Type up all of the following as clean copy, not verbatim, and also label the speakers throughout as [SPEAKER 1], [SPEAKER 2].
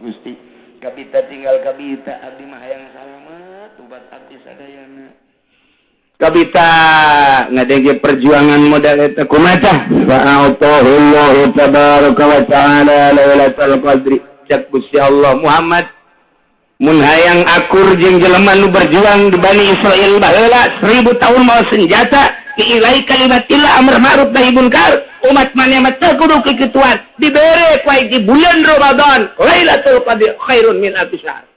[SPEAKER 1] Gusti kabita tinggal kabita abdi mah hayang salamet ubat abdi sadayana kabita ngadenge perjuangan modal eta kumaha fa'atahullahu tabaraka wa ta'ala lailatul qadri cak Gusti Allah Muhammad mun hayang akur jeung jelema nu berjuang di Bani Israil baheula 1000 tahun mau senjata diilai kalimatillah amr ma'ruf nahi munkar umat maneh mah teu kudu kikituan dibere ku di bulan Ramadan Lailatul Qadar khairun min alfi syahr.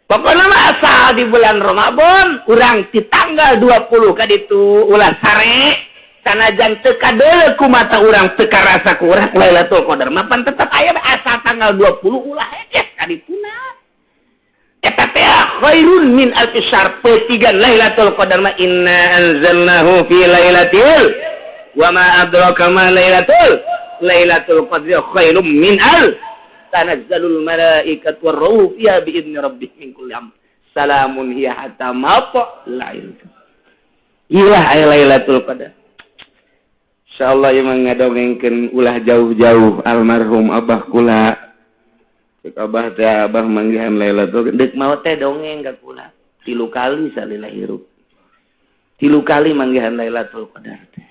[SPEAKER 1] Pokona mah asal di bulan Ramadan urang di tanggal 20 ka ditu ulah sare sanajan teu kadeuleu ku mata urang teu karasa ku urang Lailatul Qadar mah pan tetep aya asal tanggal 20 ulah hekes ka dituna. Eta teh khairun min alfi syahr petigan Lailatul Qadar ma inna anzalnahu fi lailatil wa ma adraka ma lailatul qadri khairum min tanazzalul malaikatu war ruh fiha bi idzni rabbih min kulli amr salamun hiya hatta matla'il ilah lailatul qadar insyaallah ieu mah ngadongengkeun ulah jauh-jauh almarhum abah kula cek abah teh abah manggihan lailatul deuk maot teh dongeng ka kula 3 kali salila hirup 3 kali manggihan lailatul qadar teh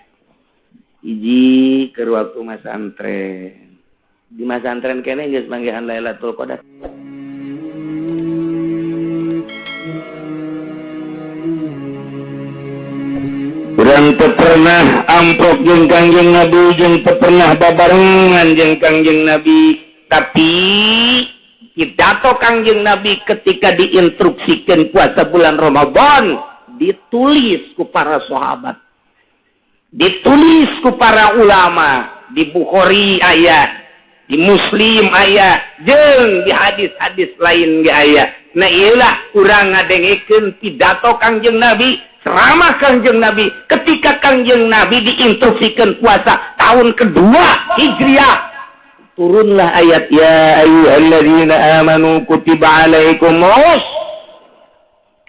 [SPEAKER 1] hiji keur waktu masantren di masantren kene geus manggihan Lailatul Qadar urang teu pernah amprok jeung Kangjeng Nabi jeung teu pernah babarengan jeung Kangjeng Nabi tapi pidato Kangjeng Nabi ketika diinstruksikeun puasa bulan Ramadan ditulis ku para sahabat ditulis ku para ulama di Bukhari aya di Muslim aya jeung di hadis-hadis lain ge aya nah ieulah urang ngadengekeun pidato Kangjeng Nabi ceramah Kangjeng Nabi ketika Kangjeng Nabi diinstruksikeun puasa tahun kedua Hijriah turunlah ayat ya ayyuhalladzina amanu kutiba alaikumus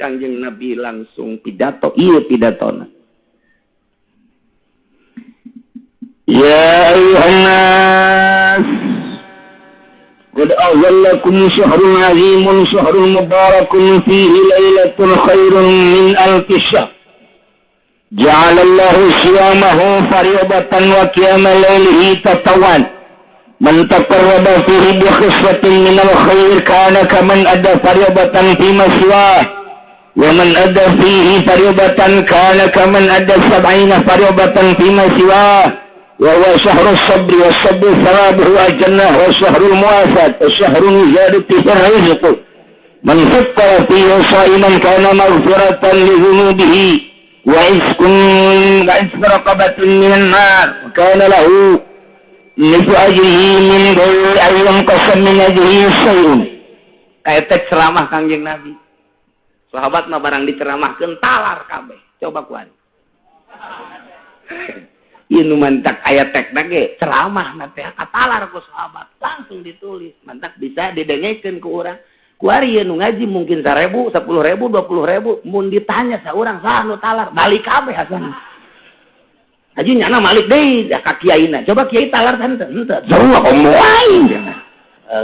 [SPEAKER 1] Kangjeng Nabi langsung pidato ieu pidatona يا أيها الناس قد أظلكم شهر عظيم شهر مبارك فيه ليلة خير من ألف شهر جعل الله صيامه فريضة وقيام ليله تطوعا من تقرب فيه بخصلة من الخير كان كمن أدى فريضة فيما سواه ومن أدى فيه فريضة كان كمن أدى 70 فريضة فيما سواه وهو شهر الصبر والصبر ثوابه الجنة وشهر المواساة وشهر زاد فيه الرزق من فطر فيه صائما كان مغفرة لذنوبه وعتق رقبة من النار وكان له مثل أجره من غير أن ينقص من أجره شيء. Kayak ceramah Kangjeng Nabi. Sahabat mah barang diceramahkeun talar kabeh. Coba kuat. Inu mantak ayat tekna ge ceramah na teh katalar ku sahabat langsung ditulis mantak bisa didengekeun ku urang ku ari nu ngaji mungkin 1000 10.000 20.000 mun ditanya saurang saha nu talar balik kabeh asana aji nyana malik deui ka kiaina coba kiai talar teh henteu jauh moal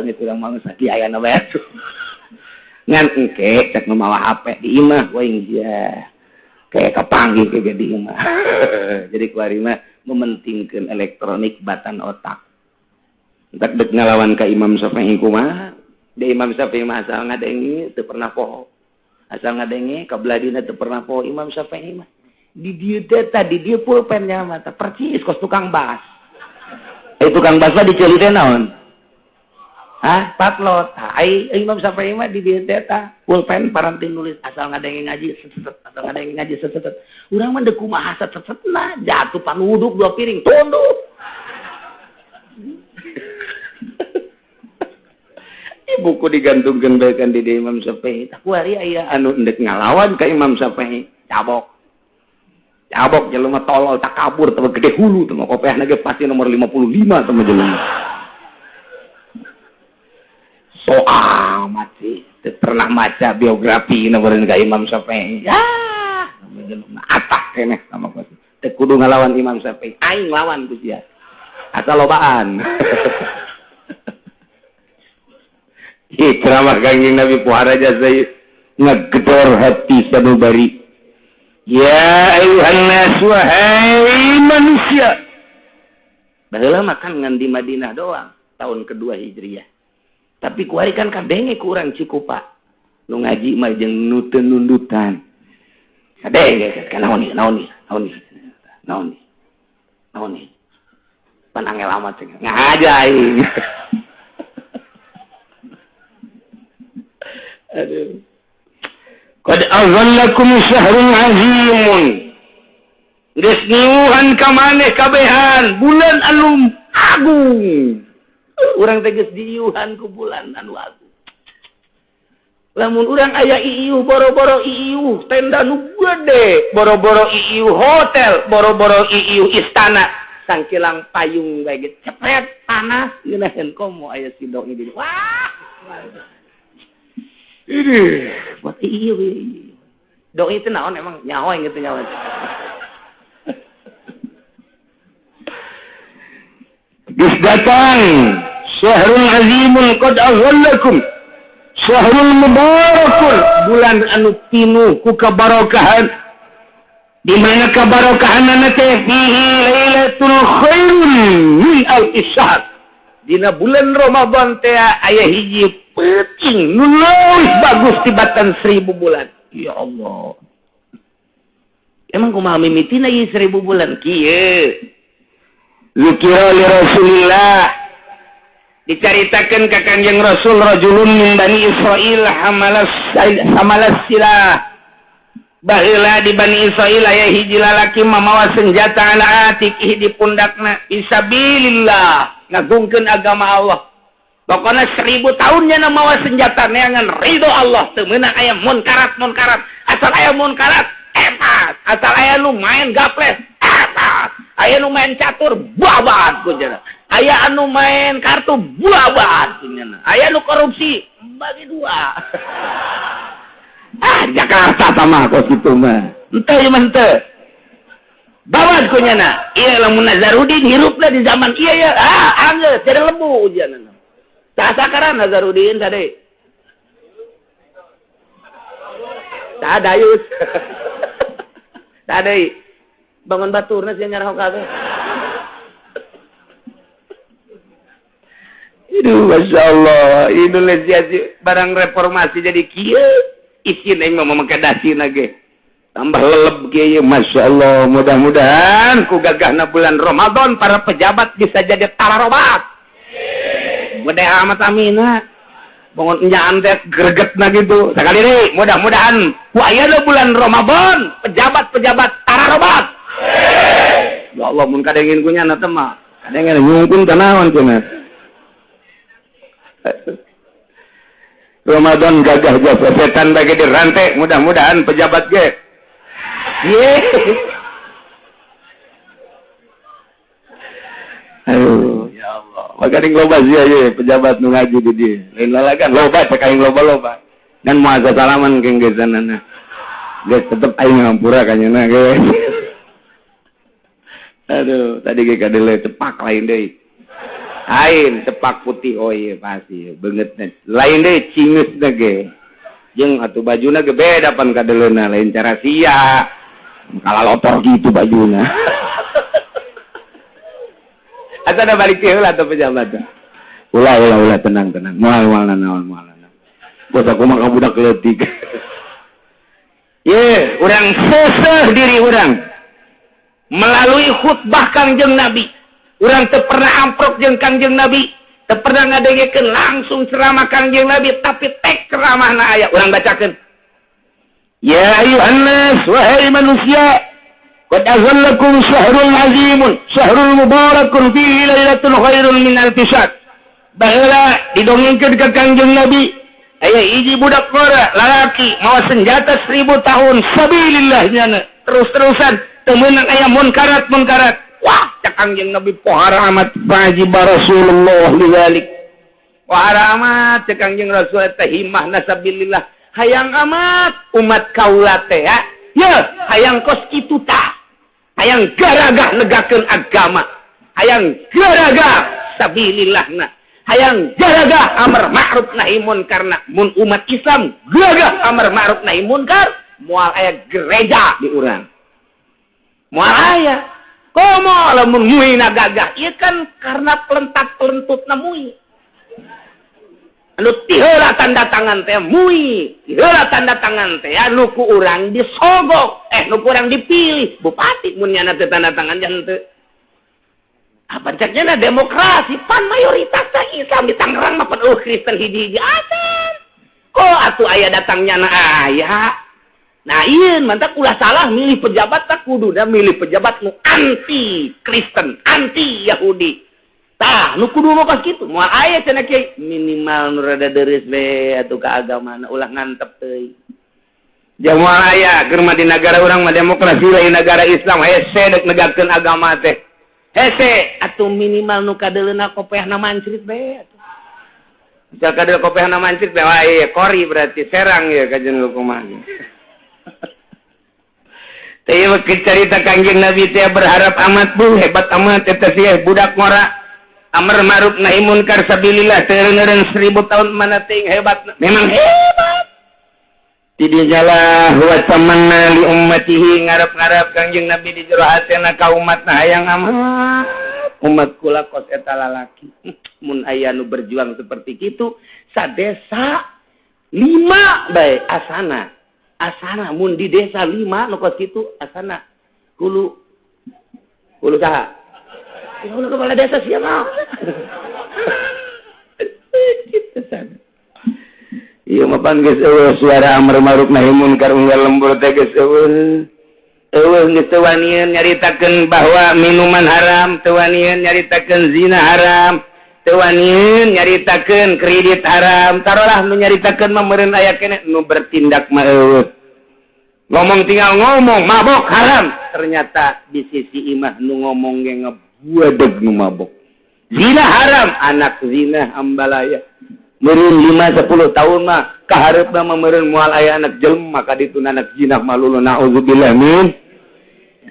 [SPEAKER 1] gitu urang mah sakiayana bae ngan engke cek nu mawa HP di imah we dia kayak kepanggih kayak jadi imah jadi kuari mah mementingkan elektronik batan otak tak dek ngalawan ka Imam Syafi'i kumaha de Imam Syafi'i mah asal ngadengi teu pernah poho asal ngadengi kabladina teu pernah poho Imam Syafi'i mah di dieu teh tadi dieu pulpennya mah teh percis kos tukang bas tukang bas mah diceuli teh naon patlot Imam Syafi'i mah di dieu teh pulpen parantin nulis asal ngadengi ngaji asal ngadengi ngaji seset urang mah deuk kumaha sesetna jatuh panuduk 2 piring tunduk buku digantungkeun bae kan di Imam Syafi'i tah kuari aya anu endek ngalawan ka Imam Syafi'i cabok jelema tolol takabur teu gede hulu teu kopiahna ge pasti nomor 55 teh jelema soal mati pernah maca biografi nomorna ka Imam Syafi'i ya atak keneh sama ku teu kudu ngalawan Imam Syafi'i aing lawan ku sia asal lobaan ceramah Kangjeng Nabi pohara jasa ngegedor hati sanubari. Ya ayuhan nas, wahai manusia. Baheula makan ngan di Madinah doang tahun kedua Hijriah. Tapi kuari kan kadenge kurang Cikupa. Nu ngaji mah jeung nu teu nundutan. Kadenge kan naon ni. Pan angel amat cenah. Ngajai. Aduh. Qad azallakum syahrun azimun. Geus niuhan ka maneh kabehan bulan anu agung. Urang teh geus diiuhan ku bulan anu agung. Lamun urang aya iiuh boro-boro iiuh tenda nu gede, boro-boro iiuh hotel, boro-boro iiuh istana, sangkilang payung bae ge cepet panas ngeunaheun komo aya si dong di. Wah. Ini buat iiuh. Dong itu naon emang nyawa gitu nyawa. Geus datang syahrul azimun qad aghallakum syahrul mubarakun bulan anu pinuh ku kabarokahan di mana kabarokahanna teh fihi lailatul khairun min alfi syahr dina bulan Ramadan teh aya hiji peuting nu leuwih bagus tibatan 1000 bulan. Ya Allah, emang kumaha mimitina ieu 1000 bulan kieu. Zikra li Rasulillah dicaritakeun ka Kanjeng Rasul rajulun min Bani Israil hamalas silah. Baheula di Bani Israil aya hiji lalaki mamawa senjata ala atikih di pundakna fisabilillah ngagungkeun agama Allah. Pokona 1000 tahunnya na mawa senjata neangan ridho Allah teu meunang aya munkarat. Asal aya munkarat epas, asal aya nu main gaples epas. Aya nu main catur buabat ku cenah. Aya anu main kartu buabat cenah. Aya nu korupsi bagi dua. Jakarta tamah kos kitu mah. Henteu ieu mah henteu. Bawat ku nya. Ieu lamun Nazarudin hirupna di zaman ieu ya. Anggeus tere lembu ujianna. Tah sakaran Nazarudin tadi. Tah dayus. Tah deui. Bangun baturna sih nyarah kabeh. Aduh, Masya Allah. Indonesia barang reformasi jadi kieu. Isin aing mah mangkadasina ge. Tambah leleb kieu, Masya Allah. Mudah-mudahan ku gagahna bulan Ramadan para pejabat bisa jadi tararobat. Gede amat amina. Bangun nyaan teh gregetna gitu. Sakali deui, mudah-mudahan ku aya bulan Ramadan pejabat-pejabat tararobat. Ya Allah mun kadengin ku nya na teh mah kadengin nyungkun tanawan cenah. Ramadan gagah jasa setan bagi dirantai, mudah-mudahan pejabat ge. Ye. Aduh, ya Allah. Makaring loba sia ye pejabat nu ngaji di dieu. Lain lalagan loba cek aing loba-loba. Dan moal salaman keng gesanana. Geus tetep aing ngampura kanyana ge. Aduh, tadi ge kadele cepak lain deui. Lain cepak putih oh iya pasti beungeutna. Lain deui cingeusna ge. Jeung atuh bajuna ge beda pan kadeleuna lain cara sia. Kalalotor gitu bajuna. Asa da balik heula atuh pejabat. Ulah tenang. Moal naon. Bos aku mah budak leutik. Ye, urang seseh diri urang. Melalui khutbah Kangjeng Nabi. Urang teu pernah amprok jeung Kangjeng Nabi, teu pernah ngadengekeun langsung ceramah Kangjeng Nabi, tapi tek ceramahna aya urang bacakeun. Ya ayuhan nas, wahai manusia, qad azallakum syahrul azimun, syahrul mubarakun fihi lailatul khairun min alfi syahr. Baheula didongengkeun ka Kangjeng Nabi, aya hiji budak kora lalaki mawa senjata 1000 tahun sabilillah nyana. Terus-terusan teu meunang aya munkarat. Wah, cak Kangjeng Nabi pohara amat wajib Rasulullah lidzalik. Pohara amat cak Kangjeng Rasul teh himmah nasabilillah. Hayang amat umat kaula teh ya. Ya, hayang kos kitu tah. Hayang garagah negakeun agama. Hayang garagah sabilillahna. hayang jaga amar ma'ruf nahi munkar mun umat Islam gagah amar ma'ruf nahi munkar moal aya gereja di urang moal aya komo lamun muina gagah ieu kan karena pelentak-pelentutna mui anu tiheula tanda tangan teh mui tiheula tanda tangan teh anu ku urang disogok nu ku urang dipilih bupati mun nyana teh tanda tangan jan teu apa caknya demokrasi pan mayoritasnya Islam di Tangerang mah pan Kristen hiji-hiji acan kok atuh aya datangnya na aya nah ieu mantap ulah salah milih pejabat tak kudunya milih pejabat nu anti Kristen anti Yahudi tah nu kudu mah pas kitu moal aya cenah kieu minimal nu rada deres we atuh keagamaan ulah ngantep teuing jeung moal aya keur mah di negara urang mah demokrasi lain negara Islam hese dek negakeun agama teh hese atuh minimal nu kadeleuna kopehna mancrit bae atuh. Misal kadel kopehna mancrit bae wah ieu kori berarti serang ya kajen kumaha. Teh ieu cerita Kangjeng Nabi teh berharap amat bu hebat amat eta sih budak ngora amar ma'ruf nahi munkar sabilillah teureun 1000 tahun mana teuing hebat memang hebat. Tidinyalah wa tamanna li ummatihi ngarep-ngarep Kangjeng Nabi di jero hatena ka umatna hayang amat umat kula kos eta lalaki mun aya nu berjuang seperti kitu sadesa 5 bae asana mun di desa 5 nu kos kitu asana hulu saha hulu kepala desa sia mah kitu sana. Iya mapan geus suara amar ma'ruf nahi munkar unggal lembur teh geus eueuh geus teu wanian nyaritakeun bahwa minuman haram, teu wanian nyaritakeun zina haram, teu wanian nyaritakeun kredit haram. Tarolah nu nyaritakeun mah meureun aya keneh nu bertindak mah eueuh. Ngomong tinggal ngomong mabok haram. Ternyata di sisi imah nu ngomong ge ngabuadeg nu mabok. Zina haram, anak zina ambalaya. Meureun 5-10 tahun mah kahareupna mah meureun moal aya anak jelema ka ditu anak zina malulu naudzubillah min.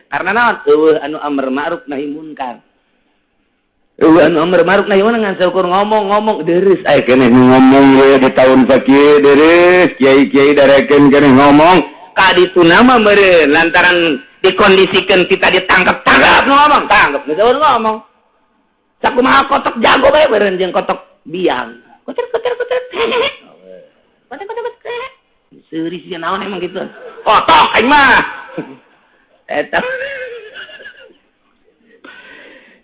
[SPEAKER 1] Karena naon? Eueuh anu amar ma'ruf nahi munkar. Eueuh anu amar ma'ruf nahi munkar ngan saukur ngomong deres aya keneh ngomong we di tahun sakieu deres kiai-kiai darekeun keneh ngomong ka ditu mah meureun lantaran dikondisikeun kita ditangkap ngomong tangkap geus ngomong. Sakumaha kotok jago bae meureun jeung kotok biang. Kotor. Seuris ya naon emang gitu. Kotok aing mah. Eta.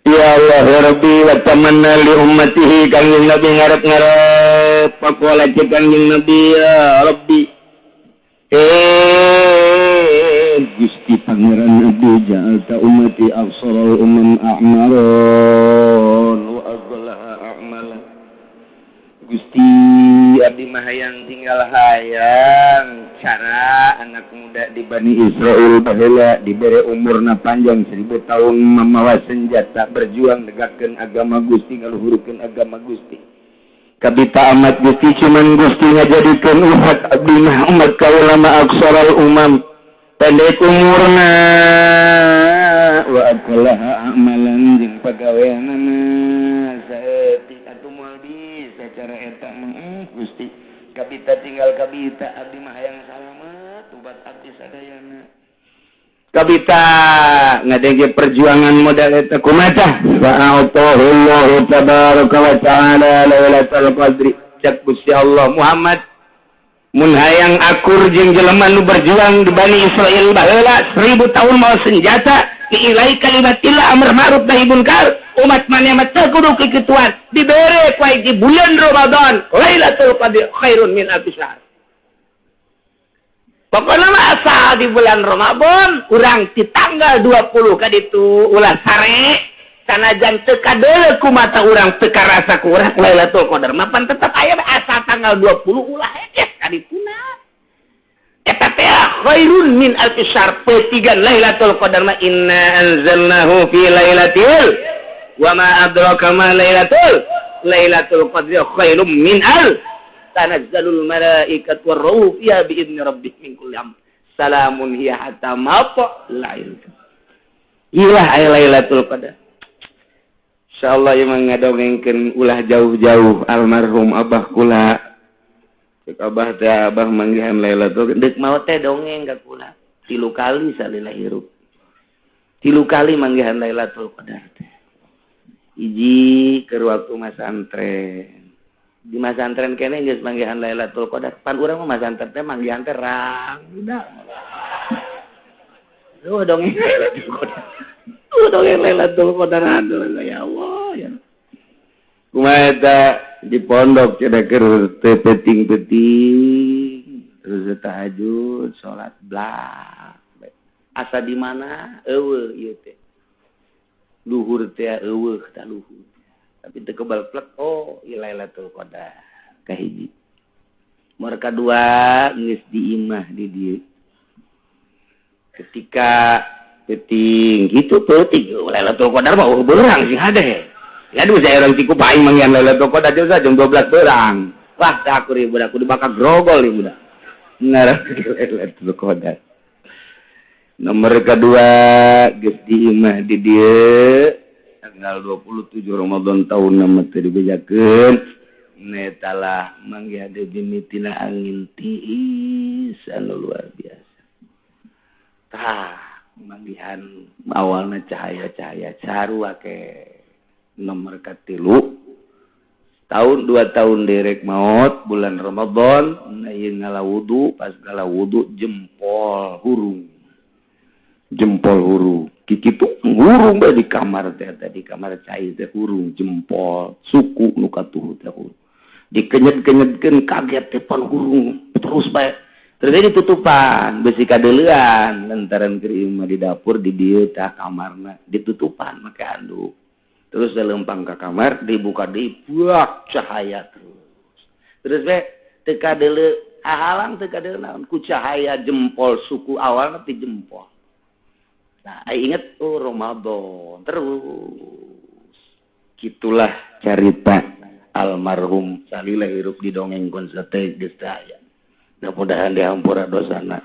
[SPEAKER 1] Ya Allah ya Rabbi wa tamanna li ummatihi Kangjeng Nabi ngarep-ngarep pakola cek Kangjeng Nabi ya Rabbi. Gusti Pangeran Nabi ja'alta ummati absaral a'maron wa aghlaha a'malan. Gusti abdi mah hayang tinggal hayang cara anak muda di Bani Israel baheula dibere umurna panjang 1000 tahun mamawa senjata berjuang negakeun agama Gusti ngaluhurkeun agama Gusti. Kabita amat Gusti cuman Gusti ngajadikeun umat abdi mah umat kaula mah aksaral umam pendek umurna wa aqlaha amalan jeung pagaweanna saeutik atuh moal bisa cara eta mah Gusti kabita tinggal kabita abdi mah hayang salamet ubat abdi sadayana kabita ngadenge perjuangan modal eta kumaha fa'atahullahu tabaraka wa ta'ala lailatul qadri cak Gusti Allah Muhammad mun hayang akur jeung jelema nu berjuang di Bani Israil baheula 1000 tahun mau senjata ilai kalimatillah amar ma'ruf nahi munkar umat maneh mah teu kudu kikituan dibere ku di bulan Ramadan Lailatul Qadar khairun min alfi syahr. Pokona mah asal di bulan Ramadan urang di tanggal 20 ka ditu ulah sare sanajan teu kadeuleu ku mata urang teu karasa ku urang Lailatul Qadar mah pan tetep aya asal tanggal 20 ulah ka dituna. Eta teh khairun min alfi syahr petigan Lailatul Qadar mah inna anzalnahu fi lailatil wa ma adraka ma lailatul qadri khairum min tanazzalul malaikatu war ruh fiha bi idzni rabbih min kulli amr salamun hiya hatta matla'il. Ilah lailatul qadar insyaallah emang ngadongengkeun ulah jauh-jauh almarhum abah kula. Cek abah teh abah manggihan Lailatul deuk maot teh dongeng ka kula 3 kali salila hirup. 3 kali manggihan Lailatul Qadar teh. Hiji keur waktu masantren. Di masantren kene geus manggihan Lailatul Qadar. Pan urang mah masantren teh manggihan teh rang budak. Dongeng Lailatul Qadar. Dongeng Lailatul Qadar aduh ya Allah ya. Kumaha eta di pondok cenah keur teu penting-penting terus tahajud salat blak. Asa di mana? Eueuh ieu teh. Luhur teh eueuh tah luhur. Tapi teu kebal plek oh ieu Lailatul Qadar kahiji. Nomor kadua geus diimah di dieu. Ketika penting gitu penting Lailatul Qadar mah beurang sih hade. Ya aduh saya orang tiku paing manggihan Lailatul Qadar juga jam 12 beurang. Wah tah aku ri budak kudu bakal grogol nih budak. Ngarep Lailatul Qadar. Nomor kedua geus diimah di dieu tanggal 27 Ramadan tahun nama teu dibejakeun netalah manggihan dimitina angin tiis anu luar biasa. Tah manggihan awalna cahaya-cahaya sarua ke nomor katilu tahun 2 tahun derek maot bulan Ramadan ieu ngalawudu pas ngalawudu jempol hurung kikitu hurung bae di kamar teh di kamar cai teh hurung jempol suku nu katuh teh hurung dikenyet-kenyetkeun kaget teh pan hurung terus bae terjadi tutupan besi kadeuleuan lantaran keur imah di dapur di dieu tah kamarna ditutupan make handuk terus lempang ke kamar dibuka deui buak cahaya terus we teu kadeuleu halang teu kadeuleu naon ku cahaya jempol suku awalna ti jempol. Nah inget Ramadan terus gitulah cerita almarhum salila hirup didongengkeun sateu geus aya. Mudah-mudahan dihampura dosana.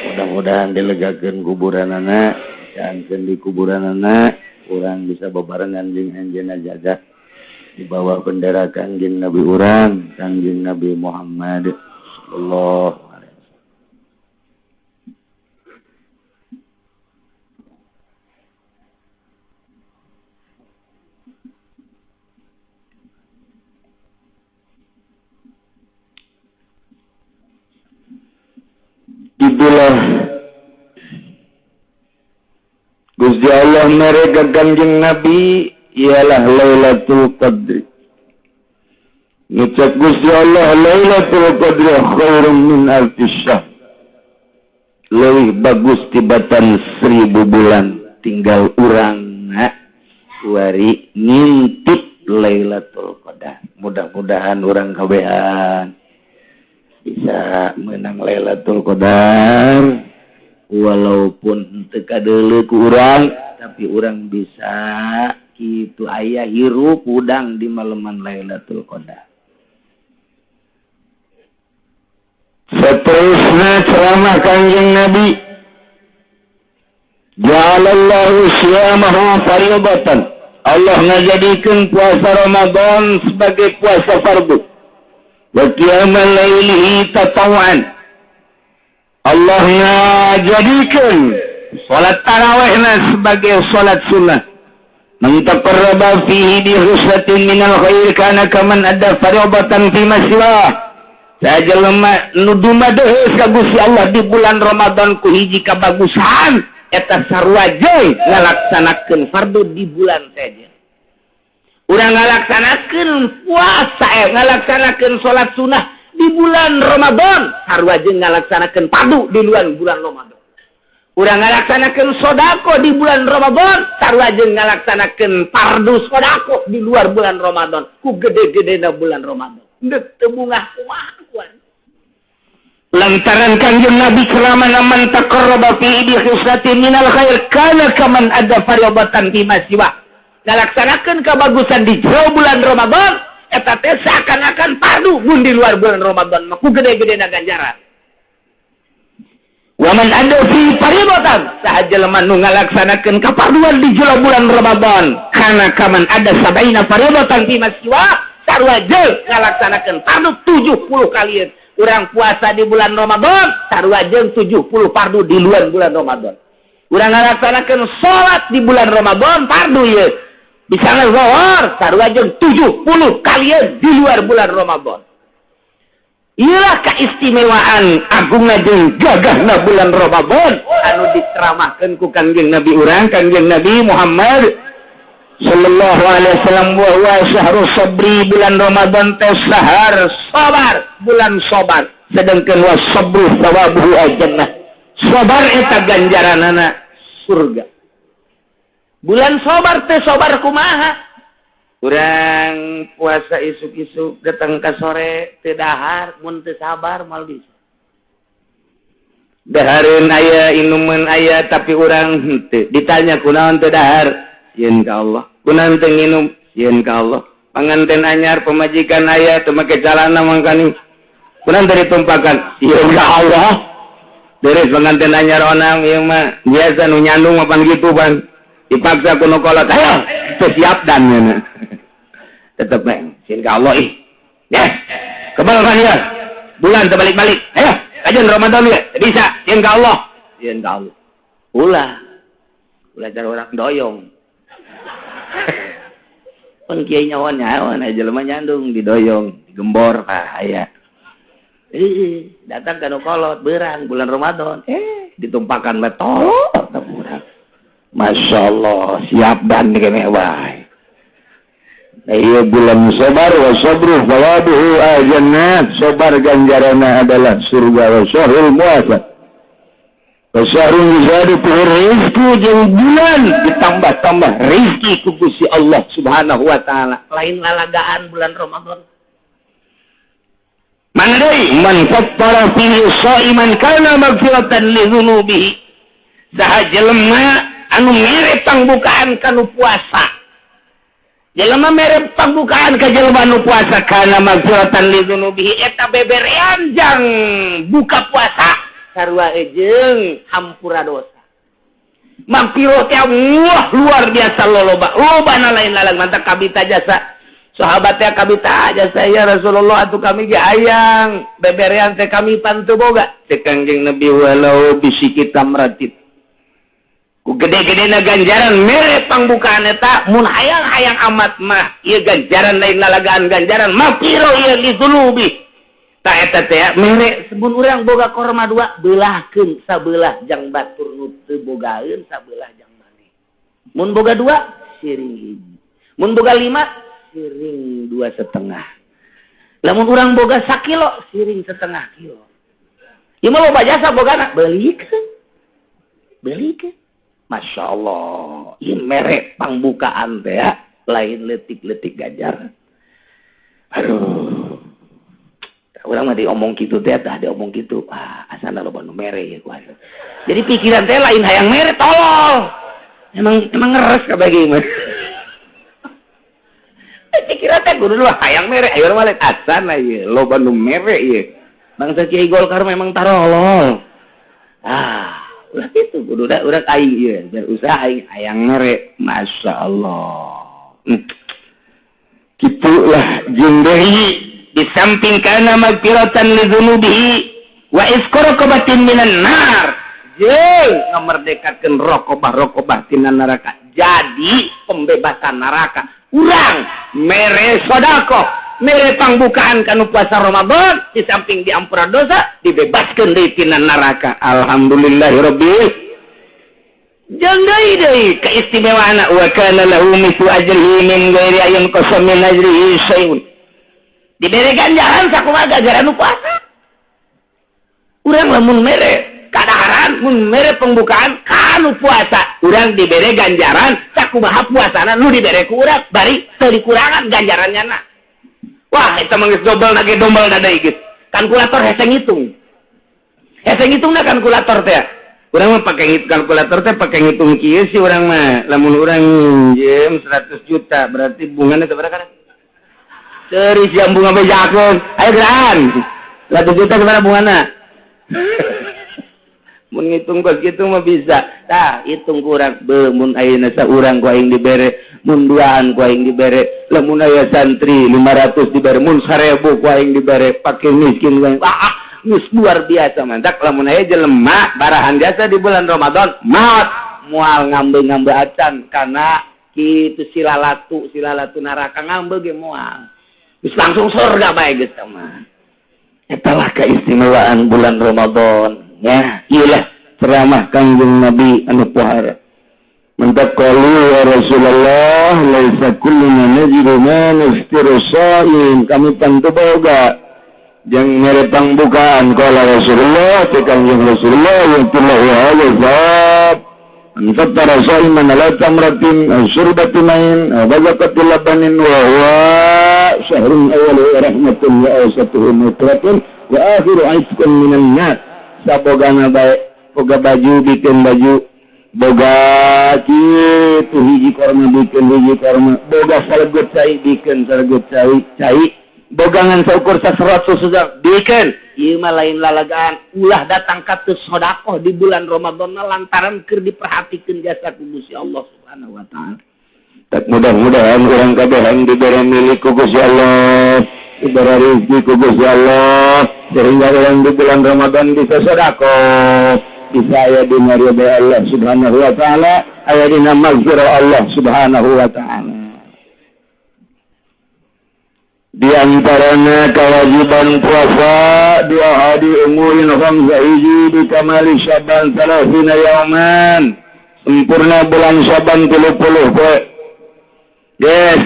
[SPEAKER 1] Mudah-mudahan dilegakeun kuburanana, jangan di kuburanana urang bisa bebarengan jeung anjeunna jaga di bawah bendera Kangjeng Nabi urang, Kangjeng Nabi Muhammad sallallahu alaihi wasallam. Itulah Gusti Allah mereka Kanjeng Nabi ialah Lailatul Qadri. Ngucap Gusti Allah Lailatul Qadri khairum min alfi syahr. Leuwih bagus tibatan 1000 bulan tinggal urang wari ngintip Lailatul Qadar. Mudah-mudahan urang kabehan bisa menang Lailatul Qadar walaupun teu kadeuleu ku urang tapi urang bisa kitu aya hirup udang di maleman Lailatul Qadar. Seterusnya ceramah Kanjeng Nabi ja'alallahu syiyamahu fardatan. Allah ngajadikeun puasa Ramadan sebagai puasa fardu. Wa qiyamal laili tatawwan. Allah ngajadikeun salat tarawihna sebagai salat sunnah. Man taqarraba fihi bi husnatin minal khair kana kaman adda fardatan fi masjid. Sajelema nu dumadeus ka Gusti Allah di bulan Ramadan ku hiji kabagusan eta sarua je ngalaksanakeun fardu di bulan teh. Urang ngalaksanakeun puasa ngalaksanakeun salat sunah di bulan Ramadan sarua je ngalaksanakeun fardu di luar bulan Ramadan. Urang ngalaksanakeun sedekah di bulan Ramadan sarua je ngalaksanakeun fardu sedekah di luar bulan Ramadan ku gede-gedena bulan Ramadan. Ndek teu bungah kumaha kuan. Lantaran Kanjeng Nabi ceramah man taqarraba fi husnatin minal khair kana kaman ada fardatan fi masjid. Ngalaksanakeun kabagusan di jero bulan Ramadan eta teh seakan-akan fardu mun di luar bulan Ramadan mah ku gede-gedena ganjaran. Waman ada fi paribatan sahaja lemah nu ngalaksanakeun kaparduan di jero bulan Ramadan kana kaman ada sabaina paribatan fi maswa sarua jeung ngalaksanakeun fardu 70 kalian urang puasa di bulan Ramadan sarua jeung 70 fardu di luar bulan Ramadan urang ngalaksanakeun salat di bulan Ramadan fardu ye misalnya zuhur sarua jeung 70 kalian di luar bulan Ramadan. Iyalah keistimewaan agungna jeung gagahna bulan Ramadan anu diceramahkeun ku Kangjeng Nabi urang Kangjeng Nabi Muhammad sallallahu alaihi wasallam wa syahrus sabri bulan Ramadan teh sahar sabar bulan sabar sedengkeun wa sabru thawabuhu ajannah sabar eta ganjaranana surga. Bulan sabar teh sabar kumaha? Urang puasa isuk-isuk datang ke sore teu dahar mun teu sabar mal bisa. Dahareun aya inuman aya tapi urang henteu. Ditanya kunaon teu dahar? Sieun ka Allah. Kunaon teu nginum? Sieun ka Allah. Panganten anyar pamajikan aya teu make calana mangkani. Kunaon teu ditumpakan? Sieun ka Allah. Beres panganten anyar onang ieu mah biasa nu nyandung mapan kitu ban. Dipaksa kuno kolot. Ayo, siap dan nya. Tetep neng, sin ka Allah ih. Ya, kebal kan ya. Bulan terbalik-balik. Ayo, kajian Ramadan ya. Bisa, sin ka Allah. Sin ka Allah. Ulah cara orang doyong. Pun kiai nyawan aja lemah nyandung didoyong, digembor aya. Datang ka nu kolot beurang bulan Ramadan. Ditumpakan betol ka urang. Masyaallah, siap dan kene wae. Iya bulan sabar wa sabru fawaduhu ajannat sabar ganjaranna adalah surga wa syahrul muwafaq wa syahrul zadi tuhur rizki jeung bulan ditambah-tambah rizki ku Gusti Allah subhanahu wa ta'ala lain lalagaan bulan Ramadan mana deui man fattara fihi shaiman kana maghfiratan li dzunubihi sahaja lemah anu mere pangbukaan kanu puasa jelema mere pambukaan ka jelema nu puasa kana magfiratan li dzunubihi eta beberean jang buka puasa sarua jeung hampura dosa. Magfirah teh luar biasa lobana lain lalang mantap kabita jasa. Sahabat teh kabita jasa ya Rasulullah atuh kami ge hayang beberean teh kami pantu boga. Teh Kangjeng Nabi walau bisiki tamratit. Ku gede-gedena ganjaran mere pangbukaan eta mun hayang-hayang amat mah ieu ganjaran lain lalagaan ganjaran mapiro ieu li dzunubi tah eta teh mere sebun urang boga korma dua beulahkeun sabelah jang batur nu teu bogaeun sabelah jang maneh mun boga dua siring hiji mun boga 5 siring 2,5 lamun urang boga 1 kilo siring 1,5 kilo ieu mah loba jasa bogana beulikeun Masya Allah, ini merek pangbukaan teh ya, lain letik-letik ganjaran. Aduh, orang mah diomong gitu teh, dah diomong gitu, asana loba nu mere ya kuat. Jadi pikiran teh lain hayang mere tolol, emang ngeres kabagi mah. Pikiran teh kudu dulu hayang mere, ayo mah lain asana ya, loba nu mere ya. Bangsa Kiai Golkar memang tarolol. Ulah gitu, udah aing ieu, biar usaha aing hayang mere, Masya Allah. Kitulah jeung deui di samping kana magfiratan li dzunubihi wa isqaraqabatin minan nar. Jeung ngamerdekakeun raqabah tina neraka. Jadi pembebasan neraka. Urang mere sedekah mere pangbukaan kanu puasa Ramadan di samping diampura dosa dibebaskeun deui tina neraka. Alhamdulillahirabbil jeung deui keistimewaanna wa kana lahu mithlu ajrihi min ghairi ayyin qasam min ajrihi syai'un. Dibere ganjaran sakumaha ganjaran nu puasa. Urang lamun mere kadaharan mun mere pembukaan kanu puasa, urang dibere ganjaran sakumaha puasana nu dibere ku urang bari teu dikurangan ganjarannya na. Wah, itu mengis dobel nage dombel dada ikut. Kalkulator hese ngitung. Hese ngitungna kalkulator teh. Urang mah pakai kalkulator teh pakai ngitung kieu sih urang mah. Lamun urang minjem 100 juta, berarti bunganya sabaraha kana? Teuris jam bunga bejakeun. Ayo geran. 100 juta sabaraha bungana? mun ngitung kos gitu mah bisa. Tah hitung kurang be mun ayeuna saurang ku aing dibere, mun duaan ku aing dibere, lamun aya santri 500 dibere, mun 1000 ku aing dibere, fakir miskin ku aing. Geus luar biasa mantak lamun aya jelema barahan jasa di bulan Ramadan, maot moal ngambe-ngambe acan kana kitu silalatu neraka ngambe ge moal. Geus langsung surga bae geus mah. Eta lah keistimewaan bulan Ramadan. Ya, iyalah ceramah Kanjeng Nabi anu pohara. Mentak qalu ya Rasulullah laisa kullu man yajidu ma naftiru shaim, kami tentu boga yang merepang bukaan qala Rasulullah te Kanjeng Rasulullah yang telah wa zat anfatara shaiman ala tamratin syurbati main bazaqatil labanin wa huwa syahrun awal rahmatun wa awsatuhu mutratun wa akhiru aitqun minan nar. Sabogana bae boga baju bikin baju, boga kitu hiji korma bikin hiji korma, boga salegut cai bikin salegut cai, bogangan saukur saserat susah bikin. Ieu mah lain lalagaan ulah datang ka teu sedekah di bulan Ramadan lantaran keur diperhatikeun jasa ku Gusti Allah Subhanahu wa taala. Tak mudah-mudahan urang kabeh diberi milik ku Gusti Allah, diberi rezeki ku Gusti Allah, sehingga orang di bulan Ramadan bisa sedekah, bisa aya di ridha Allah Subhanahu wa taala, aya dina maghfirah Allah Subhanahu wa taala. Di antaranya kewajiban puasa dua hari umurin khamsa hiji di kamali Syaban 30 yauman, sempurna bulan Syaban 30 poe. Yes,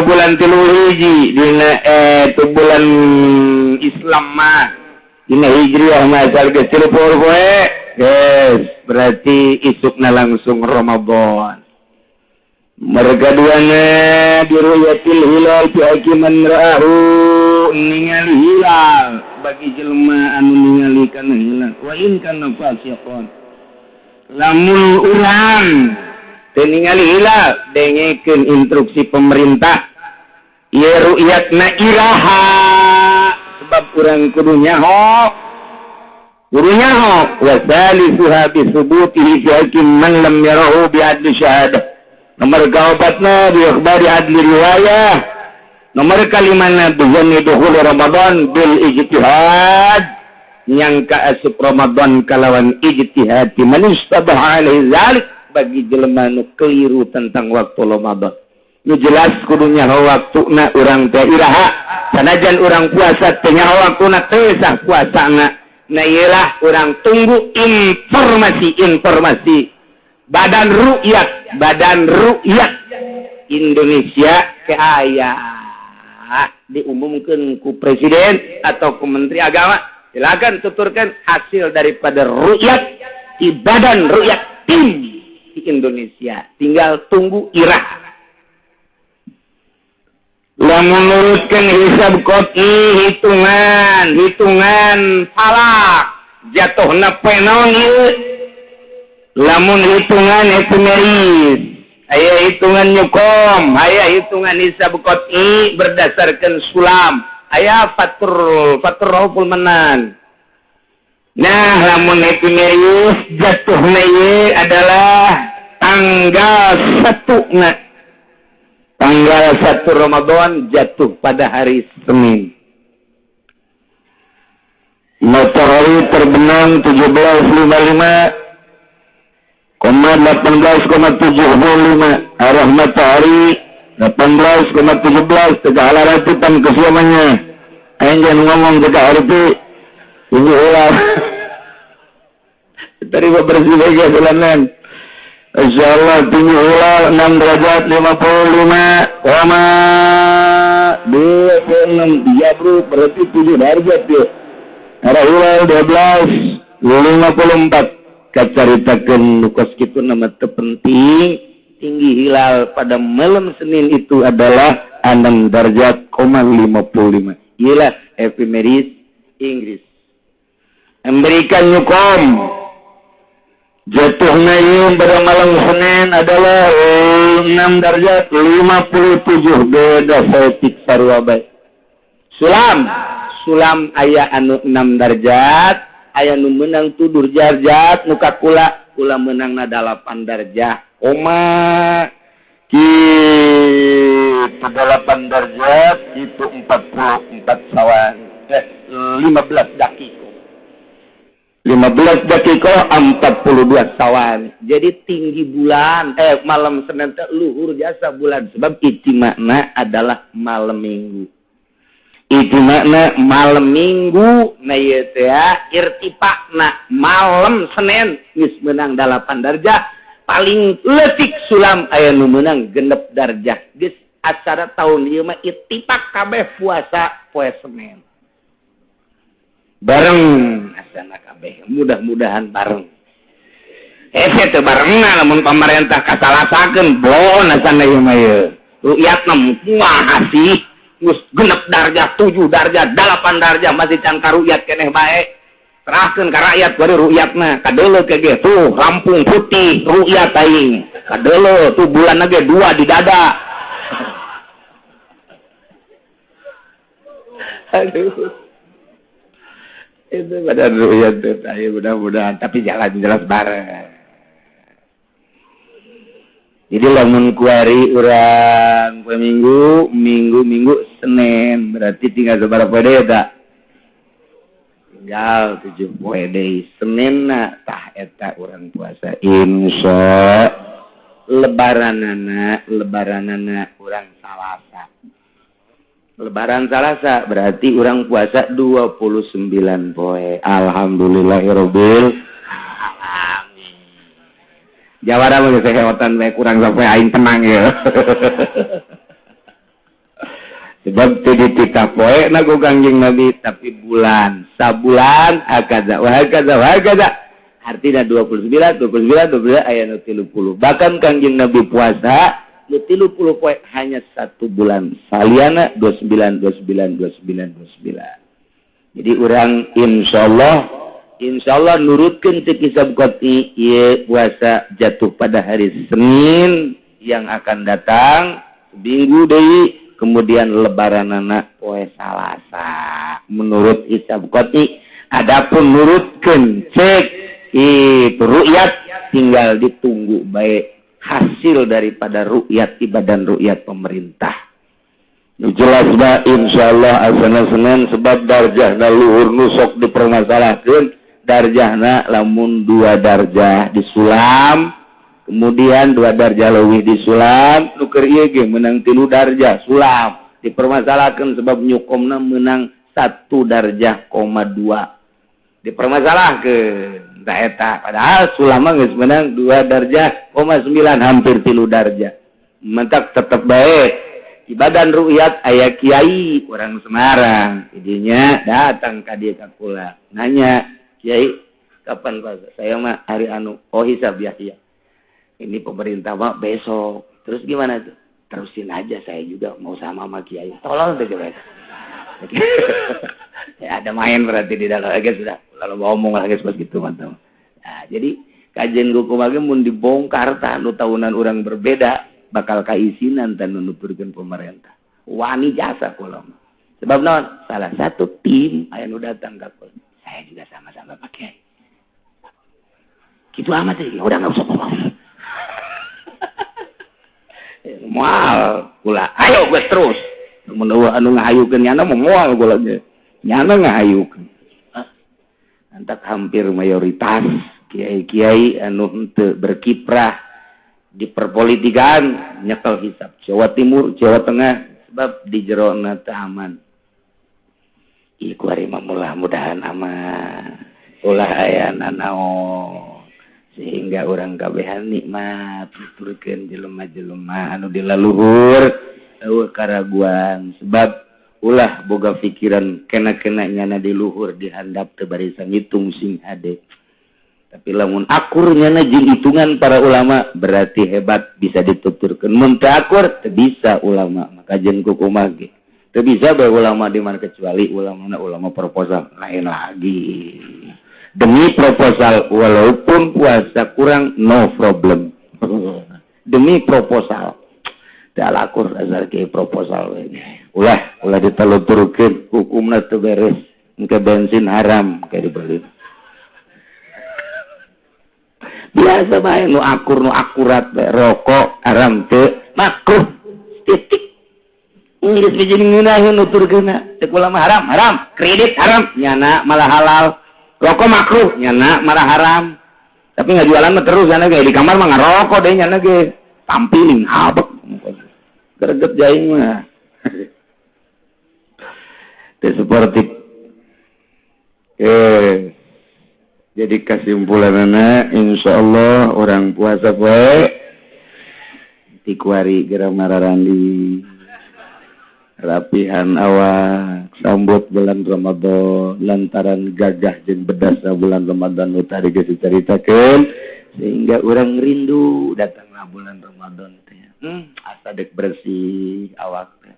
[SPEAKER 1] bulan 3 hiji dina itu bulan Islam mah dina Hijriah mah salge 30 poe. Yes, berarti isukna langsung Ramadan. Mereka duanya diruyatil hilal pihakiman ra'ahu ningali hilal bagi jelma anu ningali kana hilal wa in kana fasiqon lamun urang teu ningali hilal dengekeun instruksi pemerintah ieu ru'yatna iraha sebab urang kudu nyaho wa salisuha bi subutihi pihakim man lam yarahu bi adli syahadah. Nomor kaobatna biakhbari adli riwayah. Nomor kalimana bizanni dukhul Ramadan bil ijtihad, nyangka asup Ramadan kalawan ijtihad man istabaha alaihi zalik bagi jelema nu keliru tentang waktu Ramadan. Nu jelas kudu nyaho waktuna urang teh iraha sanajan urang puasa teh nyaho waktuna teu sah puasana. Nah iyalah urang tunggu informasi Badan Ru'yat Indonesia ke aya diumumkan ku presiden atau ku menteri agama, silakan tuturkan hasil daripada ru'yat di Badan Ru'yat tim di Indonesia, tinggal tunggu irah. Lamun nurutkeun hisab qot'i hitungan falak jatuhna penon ieu. Lamun hitungan efemeris, aya hitungan nyukom, aya hitungan hisab qot'i berdasarkan sulam, aya fatur rahul menan. Nah, lamun efemeris jatuhna ieu adalah tanggal 1 Ramadan jatuh pada hari Senin. Matahari terbenam 17.55 18,75 arah matahari 18,17 tegak alaratipan kesuamannya. Aing jangan ngomong tegak arti ini ulah tadi bersih aja bulanan. Insyaallah tinggi ulah 6 derajat 55,26 dia bro berarti 7 derajat ya. Arah ulah 12,54 kacaritakeun nu kos kitu nama terpenting tinggi hilal pada malam Senin itu adalah 6 derajat, 55. Ialah efemeris Inggris. Amerika nyukom jatuhnya ieu pada malam Senin adalah 6 derajat 57, beda setik sarua bae. Sulam aya anu 6 derajat aya nu menang 7 darjat muka kula menang na 8 darjah kita 8 darjat itu 44 sawan 15 dakiko 42 sawan. Jadi tinggi bulan malam Senin teh luhur jasa bulan sebab itu makna adalah malam minggu. Itu makna malam minggu na ieu teh irtifaqna malam Senin geus menang 8 darjah paling leutik sulam aya nu menang 6 darjah geus acara tahun ieu mah ittifaq kabeh puasa poe Senin. Bareng asana kabeh mudah-mudahan bareng teh barengna lamun pemerintah kasalasakeun bon asana ieu mah ieu ru'yatna kumaha sih geus 6 darjah 7 darjah 8 darjah masih can karu'yat keneh bae serahkeun ka rakyat bari ru'yatna kadeuleu ke ge tuh rampung putih ru'yat aing kadeuleu tuh bulan ge 2 di dada aduh itu pada ru'yat tuh ayo mudah-mudahan tapi jalan jelas bareng. Jadi lamun kuari urang poe minggu Senin berarti tinggal sabaraha poe deui eta? Tinggal 7 poe deui Seninna tah eta urang puasa insya lebaranana urang Salasa. Lebaran Salasa berarti orang puasa 29 poe. Alhamdulillahirabbil alamin. Jawara mah geus heotan we kurang sampai aing tenang ya. Sebab teu dititah poe na ku Kangjeng Nabi tapi bulan. Sabulan akaza wa hakaza. Artinya 29 aya nu 30. Bahkan Kangjeng Nabi puasa 30 poe hanya 1 bulan. Saliana 29. Jadi orang insyaallah nurutkeun teu kisab qati ieu puasa jatuh pada hari Senin yang akan datang minggu deui kemudian lebaranana poe Salasa. Menurut hisab qati adapun nurutkeun cek itu ru'yat tinggal ditunggu baik hasil daripada ru'yat ibadan ru'yat pemerintah. Jelas bah insyaallah asana Senin sebab darjahna luhur nu sok dipermasalahkeun darjahna lamun 2 darjah disulam kemudian 2 darjah leuwih disulam nu keur ieu ge menang 3 darjah sulam dipermasalahkeun sebab nyukomna menang 1 darjah, 2 dipermasalahkeun tah eta padahal sulama geus menang 2 darjah, 9 hampir 3 darjah. Mentak tetep bae ibadan ru'yat aya kiai orang Semarang idinya datang ka dieu ka kula nanya kiai kapan puasa saya mah hari anu hisab ya ini pemerintah mah besok terus gimana tuh terusin aja saya juga mau sama kiai tolong deh coba ya ada main berarti di dalam lagi sudah kalau ngomong lagi seperti itu mantap. Nah, jadi kajian hukum lagi mun dibongkar tanu tahunan orang berbeda bakal kaisinan tanu nuturkeun pemerintah. Wani jasa kula. Sebab naon? Salah satu tim aya nu datang ka kula. Saya juga sama-sama Pak Kiai. Kitu amat ya, udah enggak usah ngomong. Moal kula. Ayo geus terus. Mun anu ngahayukeun nyana moal kula ge. Nyana ngahayukeun. Antak hampir mayoritas kiai-kiai anu henteu berkiprah di perpolitikan nyekel hisab Jawa Timur, Jawa Tengah sebab di jerona teu aman. Ieu kuari mudah-mudahan aman. Ulah aya nanaon sehingga orang kabehan nikmat nuturkeun jelema-jelema anu dilaluhur eueuh karaguan sebab ulah boga pikiran kena-kena nyana di luhur dihandap teu bari ngitung sing hade. Tapi lamun akur nyana jeung hitungan para ulama berarti hebat bisa dituturkeun. Mun teu akur teu bisa ulama maka jeung kumaha ge. Teu bisa bae ulama di mana kecuali ulama proposal lain lagi. Demi proposal walaupun puasa kurang no problem. Demi proposal. Teu alakur asal ke proposal we. Ulah ditaluturkeun hukumna teu beres engke bensin haram kayak dibeli biasa bae nu akur nu akurat bae rokok haram teu makruh titik geus jadi ngeunaheun nuturkeunna teu ulama haram kredit haram nyana malah halal rokok makruh nyana malah haram tapi ngajualan mah terus nyana ge di kamar mah ngarokok deui nyana ge tampiling habek greget jaing mah teu sportif jadi kesimpulanana insyaallah orang puasa bae tikuari geura mararandi rapihan awak sambut bulan Ramadan lantaran gagah jeung bedasna bulan Ramadan nu tadi geus dicaritakeun sehingga urang rindu datangna bulan Ramadan teh asa deuk bersih awak teh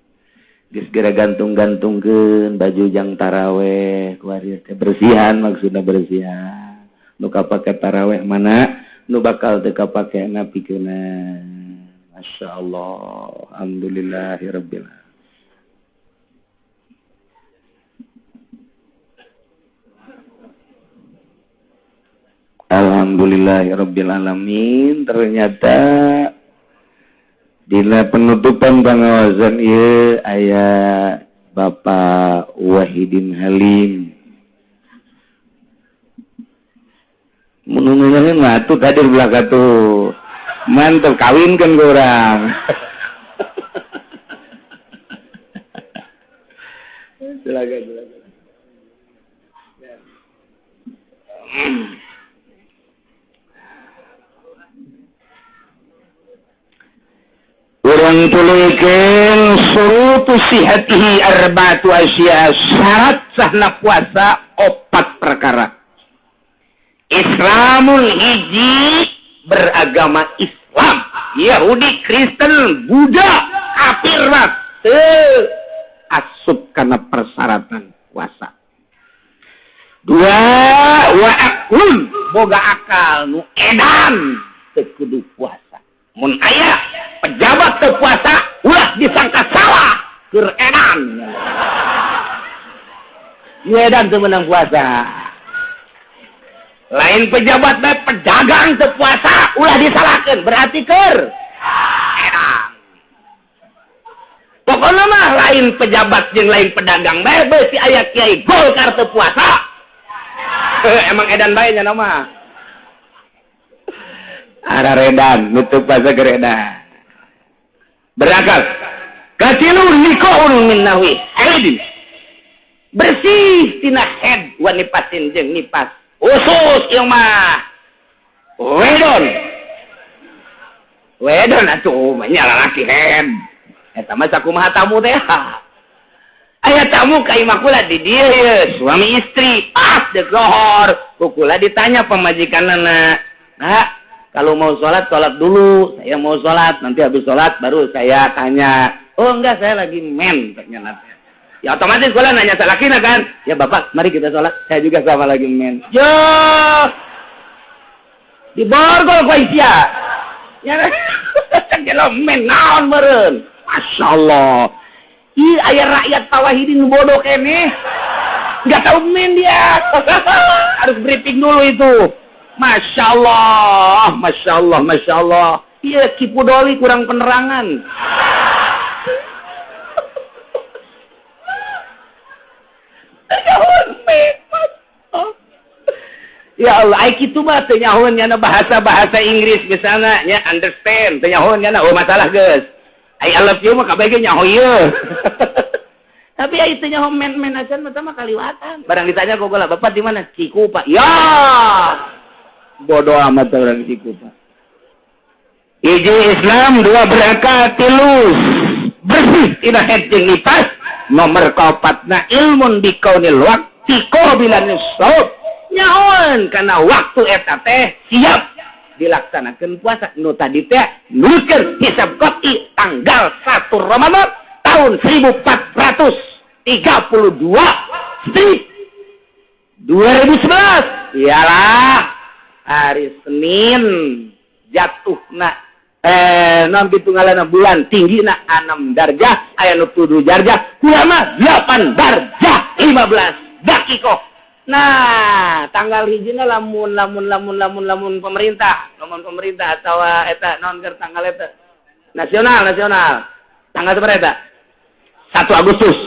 [SPEAKER 1] geus geura gantung-gantungkeun baju jang taraweh kuari teh bersihan maksudna bersihan nu kapake taraweh mana nu bakal teu kapake napikeunna masyaallah alhamdulillahirabbil alamin. Alhamdulillahirabbil alamin. Ternyata dina penutupan pengawasan ieu aya Bapak Wahidin Halim. Mununungeun mah atuh hadir belaka tuh. Mantap kawinkeun ku urang. Silakan. Urang tuluykeun surutu sihatihi arba'atu asya syarat sahna puasa 4 perkara. Islamul hiji beragama Islam, Yahudi, Kristen, Buddha, kafir mah teu asup kana persyaratan puasa. 2 wa aqlun boga akal nu edan teu kudu puasa. Mun aya pejabat teu puasa ulah disangka salah keur edan. Ieu edan teu meunang puasa. Lain pejabat bae pedagang teu puasa ulah disalahkeun berarti keur edan. Pokona mah lain pejabat jeung lain pedagang bae beusi aya kiai Golkar teu puasa. Emang edan bae nya mah. Ara redan nutup puasa keur edan. Berakal. Katilu nikohun min nawi haidin. Bersih tina head wa nipasin jeung nipas. Usus ieu mah. Wedon atuh mah nya lalaki head. Eta mah sakumaha tamu teh. Aya tamu ka imah kula di dieu suami istri pas deuk lohor. Kukula ditanya pemajikanna, "Nah, kalau mau sholat dulu. Saya mau sholat. Nanti habis sholat baru saya tanya." "Oh enggak, saya lagi men." Ya otomatis kula nanya salakina kan. "Ya Bapak, mari kita sholat. Saya juga sama lagi men." Yo. Di borgol ku isya. Ya kalau men naon meureun. Masyaallah. Ih aya rakyat Tawahidin bodoh keneh. Enggak tahu men dia. Harus briefing dulu itu. Masya Allah. Iya, Kipu Doli kurang penerangan. Ya Allah, ai kitu mah teu nyahoeun nya bahasa Inggris misalnya nya understand, teu nyahoeun nya oh masalah geus. I love you mah kabeh ge nyaho ieu. Tapi ya itu nyaho men acan mah kaliwatan. Barang ditanya kok lah, "Bapak di mana?" "Ciku, Pak." Ya. Bodoh amat orang Ciku, Pak. Iji Islam 2 berangkat 3 bersih tina head jeung nipas. Nomor 4 ilmun bikaunil waqti qabilan shaub. Nyaon kana waktu eta teh siap dilaksanakeun puasa. Nu tadi teh nurutkeun hisab qat'i tanggal 1 Ramadan tahun 1432 2011. Iyalah hari Senin jatuhna non gitu ngalana bulan tinggina 6 darjah aya nu 7 darjah kulama 8 darjah 15 dakikoh Nah, tanggal hijina lamun pemerintah atau eta non keur tanggal eta. Nasional. Tanggal berapa eta? 1 Agustus.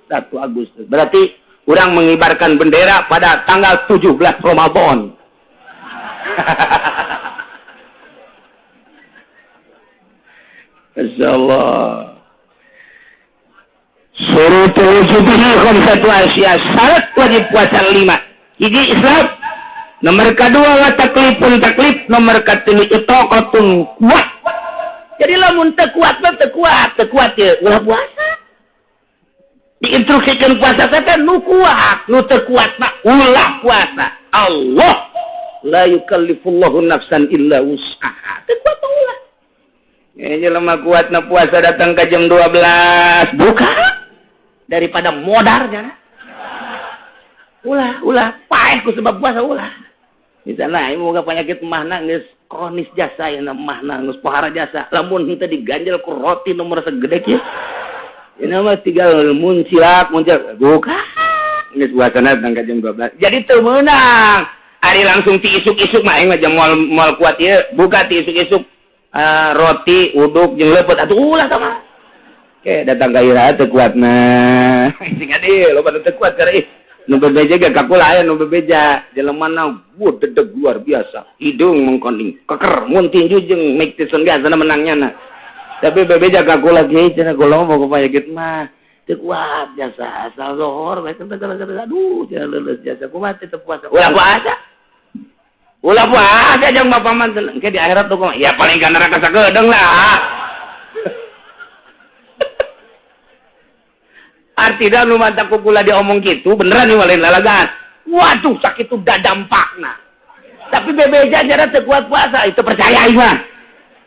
[SPEAKER 1] 1 Agustus. Berarti orang mengibarkan bendera pada tanggal 17 Ramadan. Insyaallah. Surutul wujubihi khamsatu asya. Syarat wajib puasa 5. Hiji Islam. Nomor kedua wa taklifun taklif. Nomor ketiga itaqatun kuat. Jadi lamun teu kuat ya ulah puasa. Diinstruksikan puasa teh nu kuat, nu teu kuat mah ulah puasa. Allah la yukallifullahu nafsan illa wus'aha. Teu kuat ulah. Ya jelema kuatna puasa datang ke jam 12 buka daripada modarnya. Ulah paeh ku sebab puasa ulah. Misalnya ieu boga penyakit mahna geus kronis jasa ya mahna geus pohara jasa. Lamun henteu diganjel ku roti nomor segede kieu. Ini mah tinggal muncul buka. Geus puasana datang ka jam 12. Jadi teu meunang. Ari langsung ti isuk-isuk mah aing mah jam moal kuat ieu buka ti isuk-isuk roti uduk jeung leupeut atuh ulah sama. Oke, datang ka ira teu kuatna. Sing adi loba teu kuat kareh. Nu bebeja ge kakula aya nu bebeja jelemana dedeg luar biasa. Hidung mengkoning, keker mun tinju jeung Mike Tyson biasana menangnya na. Tapi bebeja kakula ge cenah kula mah boga penyakit mah teu kuat biasa asal zohor bae teh aduh cenah leuleus jasa kumaha teh puasa. Ulah puasa jeung bapak manten engke di akhirat tuh ya paling ka neraka sagedeung lah. Artinya nu mantap kula diomong gitu beneran nih walain lalagan. Waduh sakit itu dah dampakna. Tapi bebeja jara teu kuat puasa itu percaya ieu mah.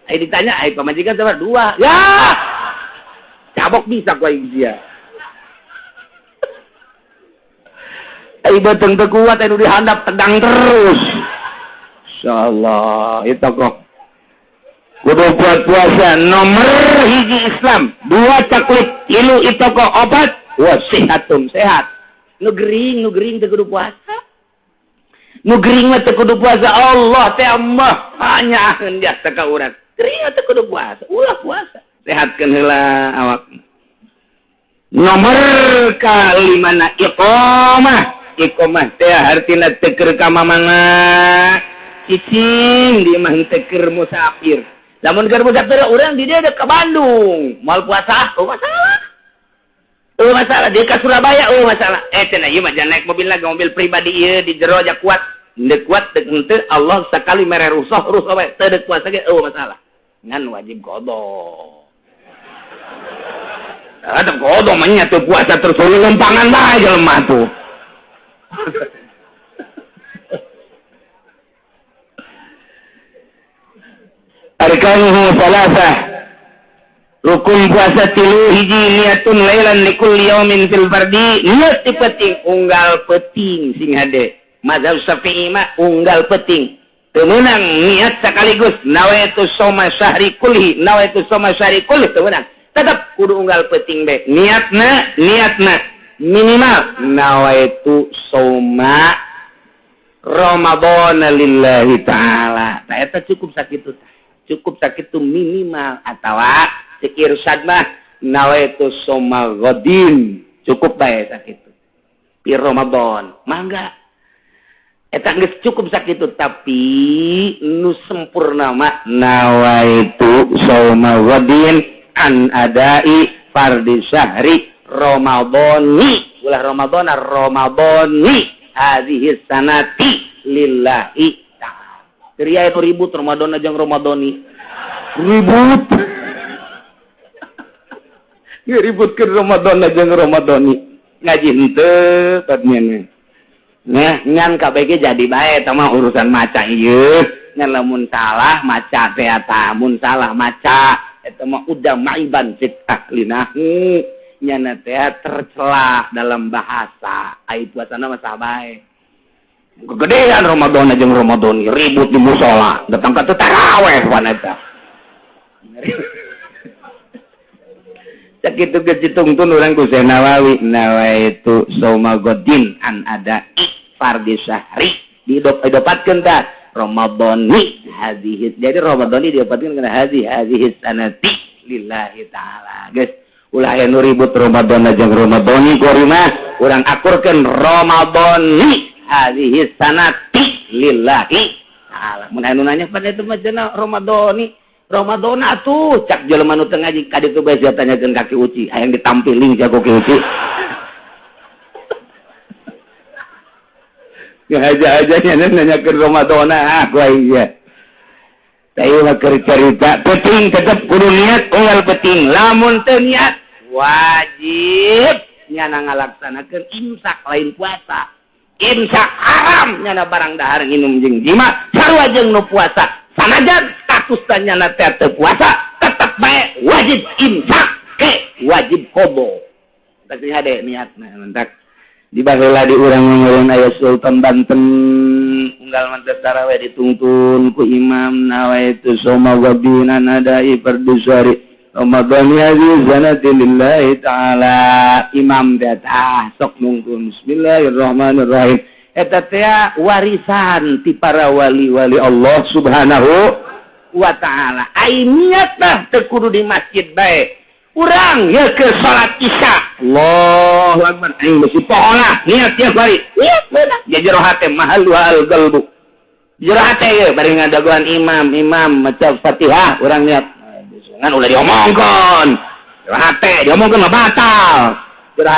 [SPEAKER 1] Ai ditanya ai pamajikan sabar 2. Ya. Cabok bisa ku aing dia. Ai beteng teu kuat anu dihandap tegang terus. Insyaallah itu kok. Kudu kuat puasa nomor hiji Islam, 2 taklif, 3 itu kok obat, wasihatun sehat. Nu gering teu kudu puasa. Nu gering mah teu kudu puasa. Allah teh mah hanyakeun jasa ka urang. Gering teu kudu puasa, ulah puasa. Sehatkeun heula awak. Nomor kalimana iqamah teh artina teu keur ka mamana. Cicing di mah teu keur musafir. Lamun keur musafir urang di dia ke Bandung, moal puasa, masalah. Dia ke Surabaya, masalah. Cenah ieu mah jangan naik mobil lagi, mobil pribadi ieu di jero aja kuat. Deuk kuat deuk henteu Allah sakali mere rusuh bae, teu deuk puasa ge masalah. Ngan wajib qada. Ada qada mah nya teu puasa terus lempangan bae jelema tuh. Arkanuhu salasah. Rukun puasa 3 hiji niatun lailan likulli yaumin fil fardi. Niat penting unggal penting sing hade. Mazhab Syafi'i mah unggal penting. Teu meunang niat sekaligus nawaitu shauma syahri kulli, nawaitu shauma syahri kulli teu meunang. Tetep kudu unggal penting be. Niatna minimal nawaitu shauma Ramadan lillahi taala. Tah eta cukup sakitu tah. Cukup sakitu minimal atawa cek irsyad mah nawaitu shauma ghadin. Cukup bae sakitu. Di Ramadan. Mangga. Eta geus cukup sakitu tapi nu sempurna mah nawaitu shauma ghadin an adai fardhi syahri Ramadhani. Ulah Ramadhani hadhihi sanati lillahi Ria itu ribut Ramadan aja Ramadhani. Ribut. Ribut ke Ramadan aja Ramadhani. Ngaji henteu katanya. Nah, ngan KBG jadi bae tama urusan maca ieu. Ngan lamun salah maca teh eta, mun salah maca eta mah udah maiban cik ahlinahu. Nyana teh tercela dalam bahasa. Ai puasana mah sabae. Kegedean Ramadan aja Ramadan ribut di musola datang ke taraweh wanita cek itu kecitungtun orang ku Nawawi nawaitu saumagodin an ada fardhi syahri didopatkeun tah Ramadhani hadhihi jadi Ramadhani didopatkeun kana hadhihi sanati lillahi taala geus ulah aya nu ribut Ramadan jeung Ramadhani kurimah urang akurkeun Ramadhani hadhihi sanati lillahi taala mun anu nanya pada itu mah cenah Ramadhani Ramadona tuh cak jelema nu teu ngaji ka ditu bae tanyakeun ka Ki Uci hayang ditampiling jago Ki Uci ya aja-aja nanyakeun Ramadona ku iya teh mah keur carita penting tetep kudu niat unggal penting lamun teu niat wajib nyana ngalaksanakeun imsak lain puasa imsak haram nyana barang dahar nginum jeung jima sarua jeung nu puasa sanajan statusnya nanti teu puasa tetap baik wajib imsak ke wajib kobo tapi hade niatna mentak di baheula di urang ngeureun aya Sultan Banten unggal mantep tarawih ditungtun ku imam nawaitu soma wabina nadai perdusari Ramadan hadhihi sanati lillahi taala imam datah sok nungtun bismillahirrahmanirrahim eta teh warisan ti para wali-wali Allah Subhanahu wa ta'ala ai niatna teu kudu di masjid bae urang ye ke salat isya Allahu akbar aing bisi poholah niat tiap hari niat beunang ya jero hate mahal wal qalbu jero hate ye bari ngadaguan imam maca Fatihah urang niat ngan ulah diomongkeun jero hate diomongkeun mah batal jero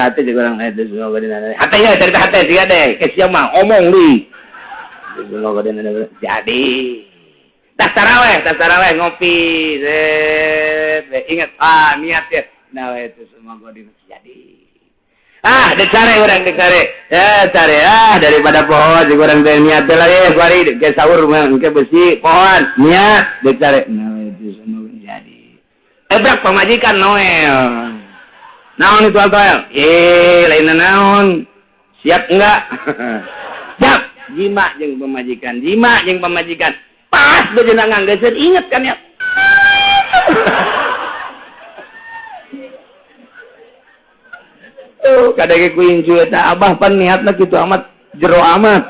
[SPEAKER 1] hate jeung urang hate semoga dina hate ye cerita hate siga deh ke sia mah omong deui semoga dina jadi tas taraweh ngopi ingat niat ya nah itu semua gua jadi dek cari daripada pohon si kurang teh niat lah ya kuari ke sahur ke besi pohon niat dek cari nah itu semua jadi ebrak pemajikan Noel naon itu Noel lain naon siap enggak siap jima jeung pemajikan pas bejeuna nganggeuskeun inget kan ya tuh kadang ku inju eta abah pan niatna kitu amat jero amat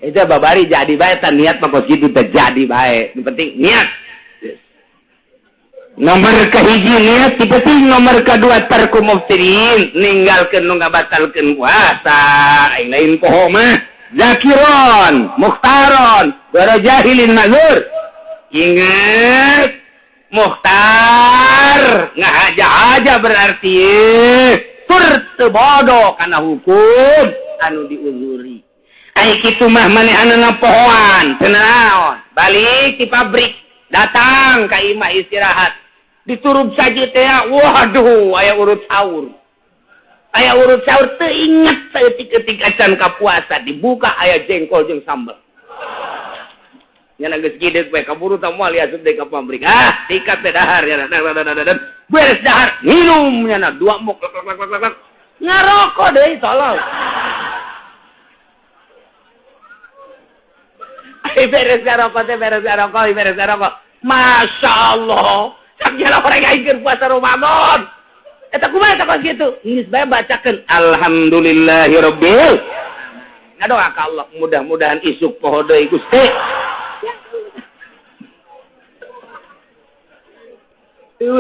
[SPEAKER 1] eta babari jadi bae tan niat mah kos kitu teh jadi bae yang penting niat nomor kahiji niat ti penting nomor kadua tarku muftirin ninggalkeun nu ngabatalkeun puasa aing lain poho mah zakiron mukhtaron wara jahilin mazur ingat mukhtar ngahaja-haja berarti tur teu bodoh kana hukum anu diuzuri ai kitu mah manehanna pohoan teu naon balik ti pabrik datang ka imah istirahat diturub saja teh waduh aya urut sahur teu inget saeutik-eutik acan ka puasa dibuka aya jengkol jeung sambal nya geus gideg we kaburu tah moal asup deui ka pabrik tikat teh dahar ya beres dahar minum nya 2 muk ngarokok deui tolong beres ngarokok Masya Allah sakjana orang ngaikeun puasa Ramadan eta kumaha eta kitu geus bae bacakeun alhamdulillahirabbil ngadoa ka Allah mudah-mudahan isuk poho deui Gusti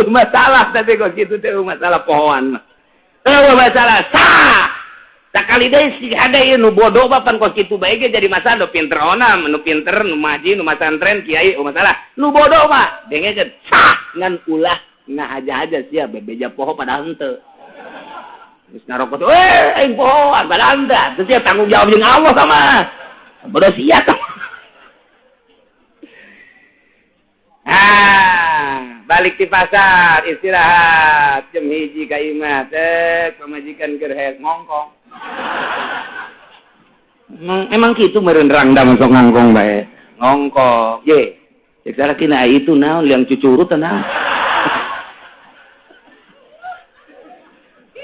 [SPEAKER 1] masalah tapi kok kitu teh masalah pohoan mah masalah sah sakali deui si ada ieu nu bodoh bapan kos kitu bae ge jadi masalah nu pinter onam nu pinter nu maji nu masantren kiai masalah nu bodoh mah dengekeun sah ngan ulah ngahaja-haja sia bebeja poho padahal henteu geus ngarokok aing poho padahal henteu teu sia tanggung jawab jeung Allah sama bodoh sia tah balik di pasar istirahat jam 1 ka imah teh pamajikan keur heek ngongkong emang kitu meureun rangda masuk ngongkong bae ngongkong ye cek salah kina itu naon liang cucurut naon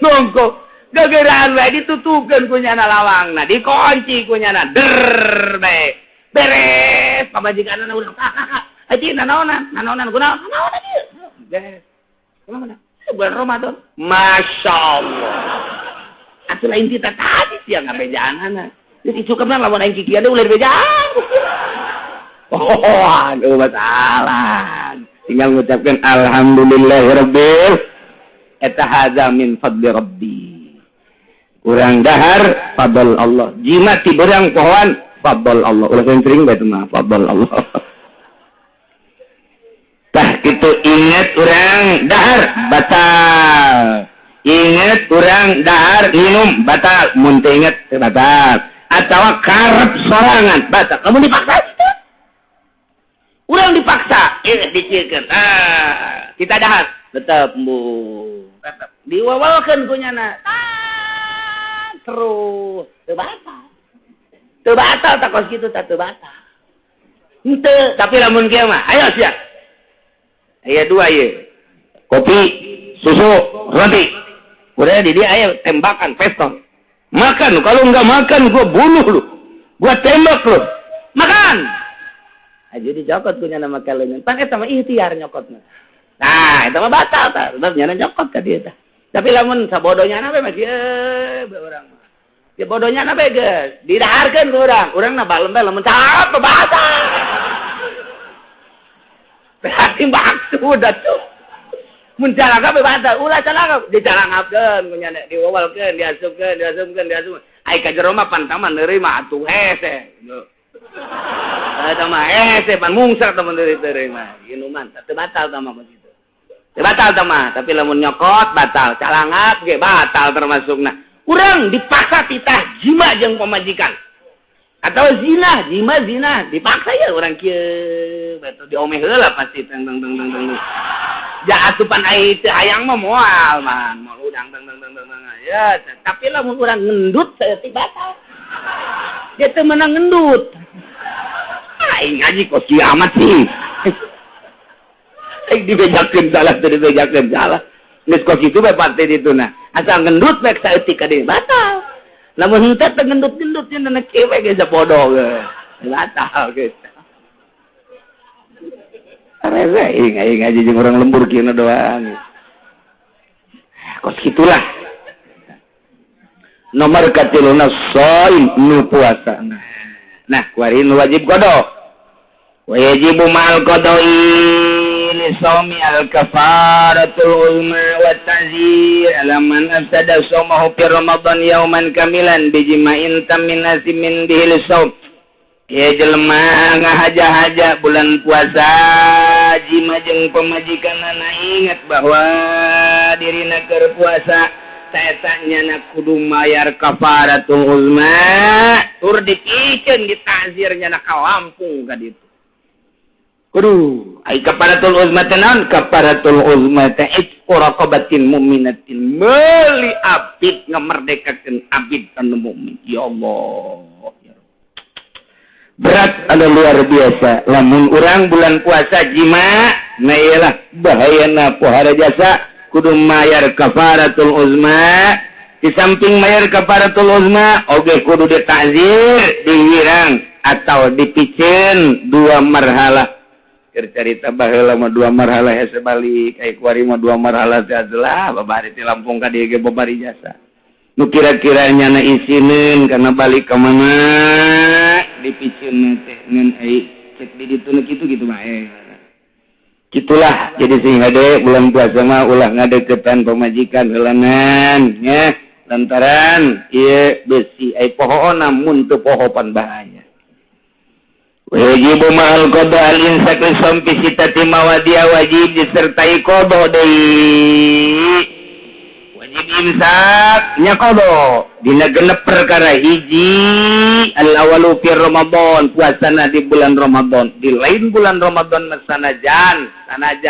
[SPEAKER 1] ngongkong gegeraan bae ditutupkeun ku nyana lawangna dikunci ku nyana der bae beres pamajikanna urang kakak Haji nanaonan kunaon ieu. Beres. Kumaha? Bulan Ramadan. Masya Allah. Atuh lain kita tadi siang ngabejaanana. Jadi cukupna lamun aing kikieu ulah bejaan. Oh, aduh masalah. Tinggal mengucapkan alhamdulillahirabbil eta hadza min fadli rabbi. Urang dahar fadl Allah. Jimat ti beurang pohon fadl Allah. Ulah sering bae mah fadl Allah. Tah kitu ingat urang dahar batal. Ingat urang dahar minum batal. Mun teu inget batal. Atawa karep sorangan batal. Lamun dipaksa itu. Urang dipaksa, diciekeun. Kita dahar tetep bu. Tetep diwawalkeun ku nyana. Terus teu batal. Teu batal tak kos kitu teu batal. Henteu, tapi lamun kieu mah ayo sia. Aya dua ieu. Kopi, susu, roti. Udah di dia aya tembakan pistol. Makan, kalau enggak makan gua bunuh lu. Gua tembak lu. Makan. Jadi jokot punya nama kalian. Pan eta mah ikhtiar nyokotna. Nah, eta mah batal tah. Tetep nyana nyokot ka dieu tah. Tapi lamun sabodonya na masih urang mah. Ya bodohnya na geus. Didaharkeun ku urang. Urangna balem bae lamun cakep batal. Berarti maksud atuh. Mun calaka bae batal. Ulah calaka dicarangapkeun ku nyana diwawalkeun, diasupkeun. Ai ka jero mah pantaman neureuy atuh hese. Eta mah pan mungsar teman dari mah. Minuman teu batal tah mah begitu. Teu batal tah mah, tapi lamun nyokot batal, calangap ge batal termasukna. Urang dipaksa titah jima jeung pamajikan. Atau zina, zina dipaksa ya urang kieu. Betul diomeh heula pasti teng. Ja asupan ai teu hayang mah moal man, moal udang teng. Ya, tapi lamun urang ngendut saeutik batal. Dia teu menang ngendut. Aing ngaji kok kiamat sih. Aing dibejakeun salah. Geus kos kitu bae pate dituna. Asal ngendut bae saeutik ka dieu batal. Lamun henteu teu ngendut-ngendut nya na cewek ge sapodo ge. Batal geus. Areze aing ngaji jeung urang lembur kieu doang. Kos kitulah. Nomor katiluna shaim nu puasa. Nah, kuari nu wajib qada. Wajibu ma'al qada'i li shaumi al-kafaratul uzma wa ta'zir ala man afsada shaumahu fi ramadan yauman kamilan bijima'in tammin nasimin bihil shaum. Ya jelema ngahaja-haja bulan puasa jima jeung pamajikanana ingat bahwa dirina keur puasa saetanya nak kudu mayar kafaratul uzma tur dipikeun ditazirnya nak kalampung ka ditu kudu ai kafaratul uzma tenan kafaratul uzma ta itqu raqabatin mu'minatin meuli abid ngamerdekakeun abid anu mukmin ya Allah ya berat ada luar biasa lamun urang bulan puasa jima na iyalah bahayana pohara jasa kudu mayar kafaratul uzma di samping mayar kafaratul uzma oge kudu ditakzir dihirang atau dipicen dua marhalah cerita baheula mah dua marhalah hese balik ai kuari mah dua marhalah teh adalah babari ti Lampung ka dieu ge babari jasa nu kira-kiranya na isinin kana balik ka mana dipicen teh ngan ai cek di ditu kitu gitu mah Gitulah jadi sehingga deh bulan puasa mah ulah ngadeketan pemajikan helanan ya lantaran ieu besi ai poho namun teu pohopan bahaya. Wajib ma'al qada al-insak li sampi sitati mawadiya wajib disertai qada deui. Wajib imsak nya qada dina genep perkara hiji al-awalu fi Ramadan puasana di bulan Ramadan di lain bulan Ramadan sanajan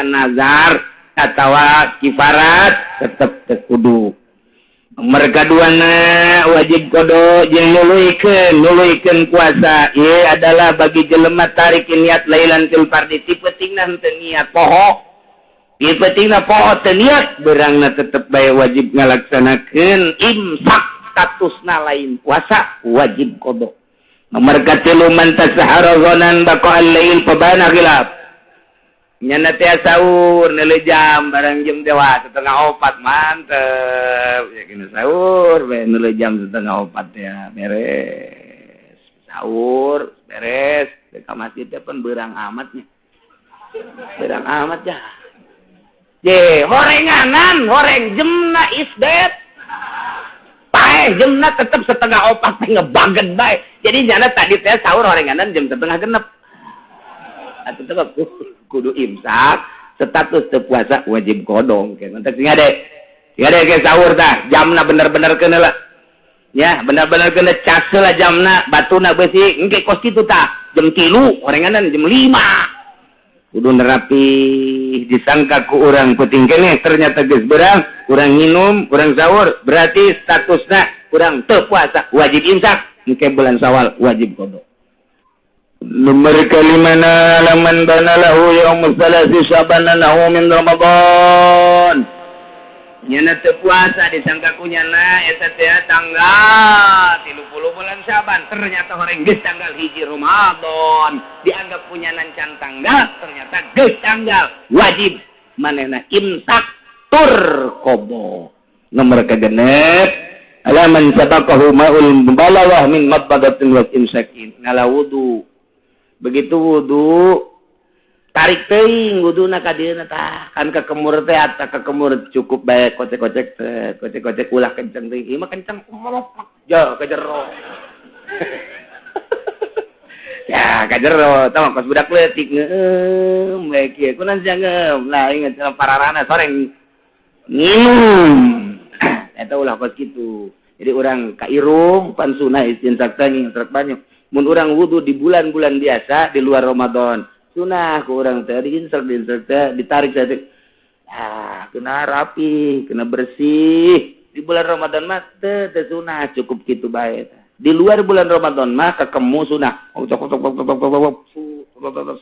[SPEAKER 1] nazar atawa kifarat tetep teu kudu. Nomor kaduana wajib qada jeung nuluykeun puasa ieu adalah bagi jelema tarik niat lailan fil fardhi tipetingna henteu niat poho. Tipetingna poho teu niat beurangna tetep bae wajib ngalaksanakeun imsak statusna lain puasa wajib qada. Nomor katilu man tasahara ghanan baqa'al lail fabana khilaf. nyana teh sahur neuleuh jam barang jam dewa 3:04 mantep ya kena sahur we neuleuh jam 3:04 ya beres sahur beres ka masjid teh pun beurang amatnya beurang amat ya ye horenganan horeng jemna isdet paeh jemna tetep 3:04 teh ngebaget bae jadi nyana tadi teh sahur horenganan jam 3:30 atuh teh kudu imsak status teu puasa wajib kodong ke mantep sing ade ke sahur tah jamna bener-bener keuna lah ya bener-bener keuna cas lah jamna batuna beusi engke kos kitu tah jam 3 orenganan jam 5 kudu nerapi disangka ku urang puting keneh ternyata geus beurang urang nginum urang sahur berarti statusna urang teu puasa wajib imsak engke bulan Syawal wajib kodong. Nomor kalimana laman bana lahu yaumul salasi syabana lahu min Ramadan. Nyana teu puasa disangka ku nyana eta teh tanggal 30 bulan Syaban ternyata horeng geus tanggal 1 Ramadan dianggap punya can tanggal ternyata geus tanggal wajib manehna imsak tur qobo. Nomor kagenep alaman sabaqahu ma'ul balawah min mabadatin wa imsakin ngala wudu begitu wudu tarik teuing wuduna ka dieuna tah kan ka kemur teh ata ka kemur cukup bae kocek ulah kenceng teuing ieu mah kenceng jo ka jero ya ka jero tah kos budak leutik ngeueum bae kieu kunaon sia ngeueum lah inget pararana soreng nginum eta ulah kos kitu jadi urang ka irum pan sunah istinsak teh ngintrak banyu mun urang wudu di bulan-bulan biasa di luar Ramadan sunah ku urang teh diinsert teh ditarik teh kena rapi kena bersih di bulan Ramadan mah teh sunah cukup kitu bae di luar bulan Ramadan mah kakemu sunah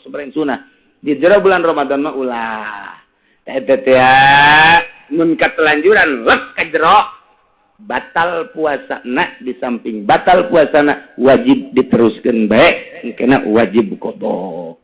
[SPEAKER 1] sebarang sunah di jero bulan Ramadan mah ulah teh mun katelanjuran lek ka jero batal puasana di samping batal puasana wajib diteruskeun bae engkena wajib qada.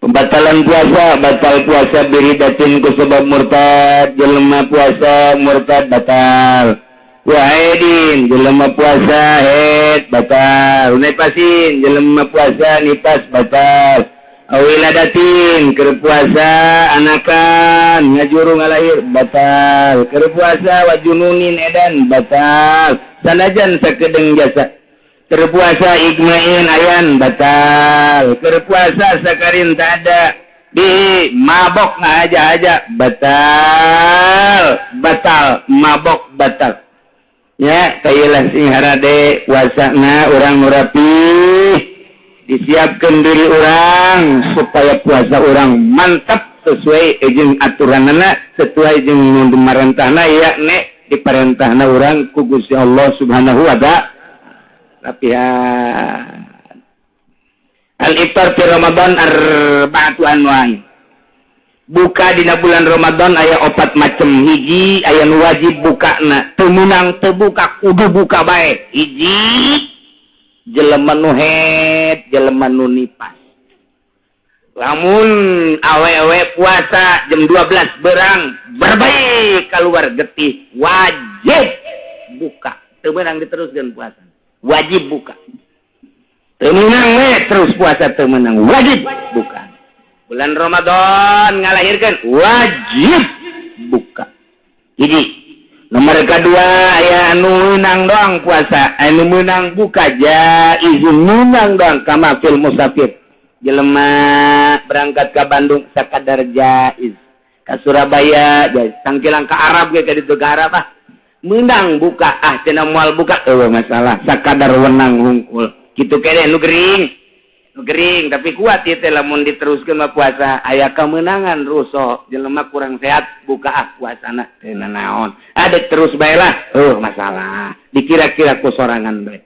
[SPEAKER 1] Pembatalan puasa batal puasa biridatin ku sebab murtad jelema puasa murtad batal. Wa aidin jelema puasa haid batal. Nipasin jelema puasa nipas batal. Awiladatin keur puasa anakan ngajuru ngalahir batal keur puasa wajununin edan batal sanajan sakedeung jasa keur puasa igmain ayan batal keur puasa sakarin tak ada di mabok aja batal mabok batal ya kailah sing harade puasana urang nurapih disiapkan diri orang supaya puasa orang mantap sesuai jeung aturanana sesuai jeung marentahna yakni diperintahna orang ku Gusti Allah Subhanahu wa ta'ala. Latihan al-iftar fi Ramadan arba'atu anwa'in. Buka dina bulan Ramadan aya 4 macem hiji aya nu wajib bukana teu meunang teu buka kudu buka bae hiji jelema nu haid, jelema nu nipas. Lamun awe-awe puasa jam 12 berang berbaik keluar getih wajib buka. Teu meunang diteruskeun puasa. Wajib buka. Teu meunang we terus puasa teu meunang wajib buka. Bulan Ramadan ngalahirkeun wajib buka. Hiji nomor kedua aya anu meunang doang puasa anu meunang buka jaizun meunang doang kama fil musafir jelema berangkat ke Bandung sakadar jaiz ka Surabaya jaiz sangkilang ka Arab ge ka ditu ka Arab meunang buka cenah moal buka eueuh masalah sakadar wenang hungkul kitu kene nu gering tapi kuat ieu teh lamun diteruskeun mah puasa aya kemenangan ruso jelema kurang sehat buka puasana teu naon ada terus bae lah masalah dikira-kira ku sorangan bae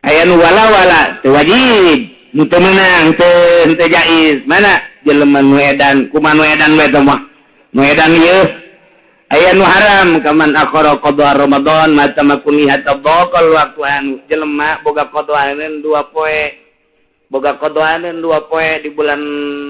[SPEAKER 1] aya nu wala teu wajib nu teu meunang teu jaiz mana jelema nu edan kumaha nu edan bae teh mah nu edan ieu aya nu haram kaman akhara qada Ramadan mata makuni hatta dhaqal waqtu anu jelema boga qada 2 poe boga kodoaneun 2 poe di bulan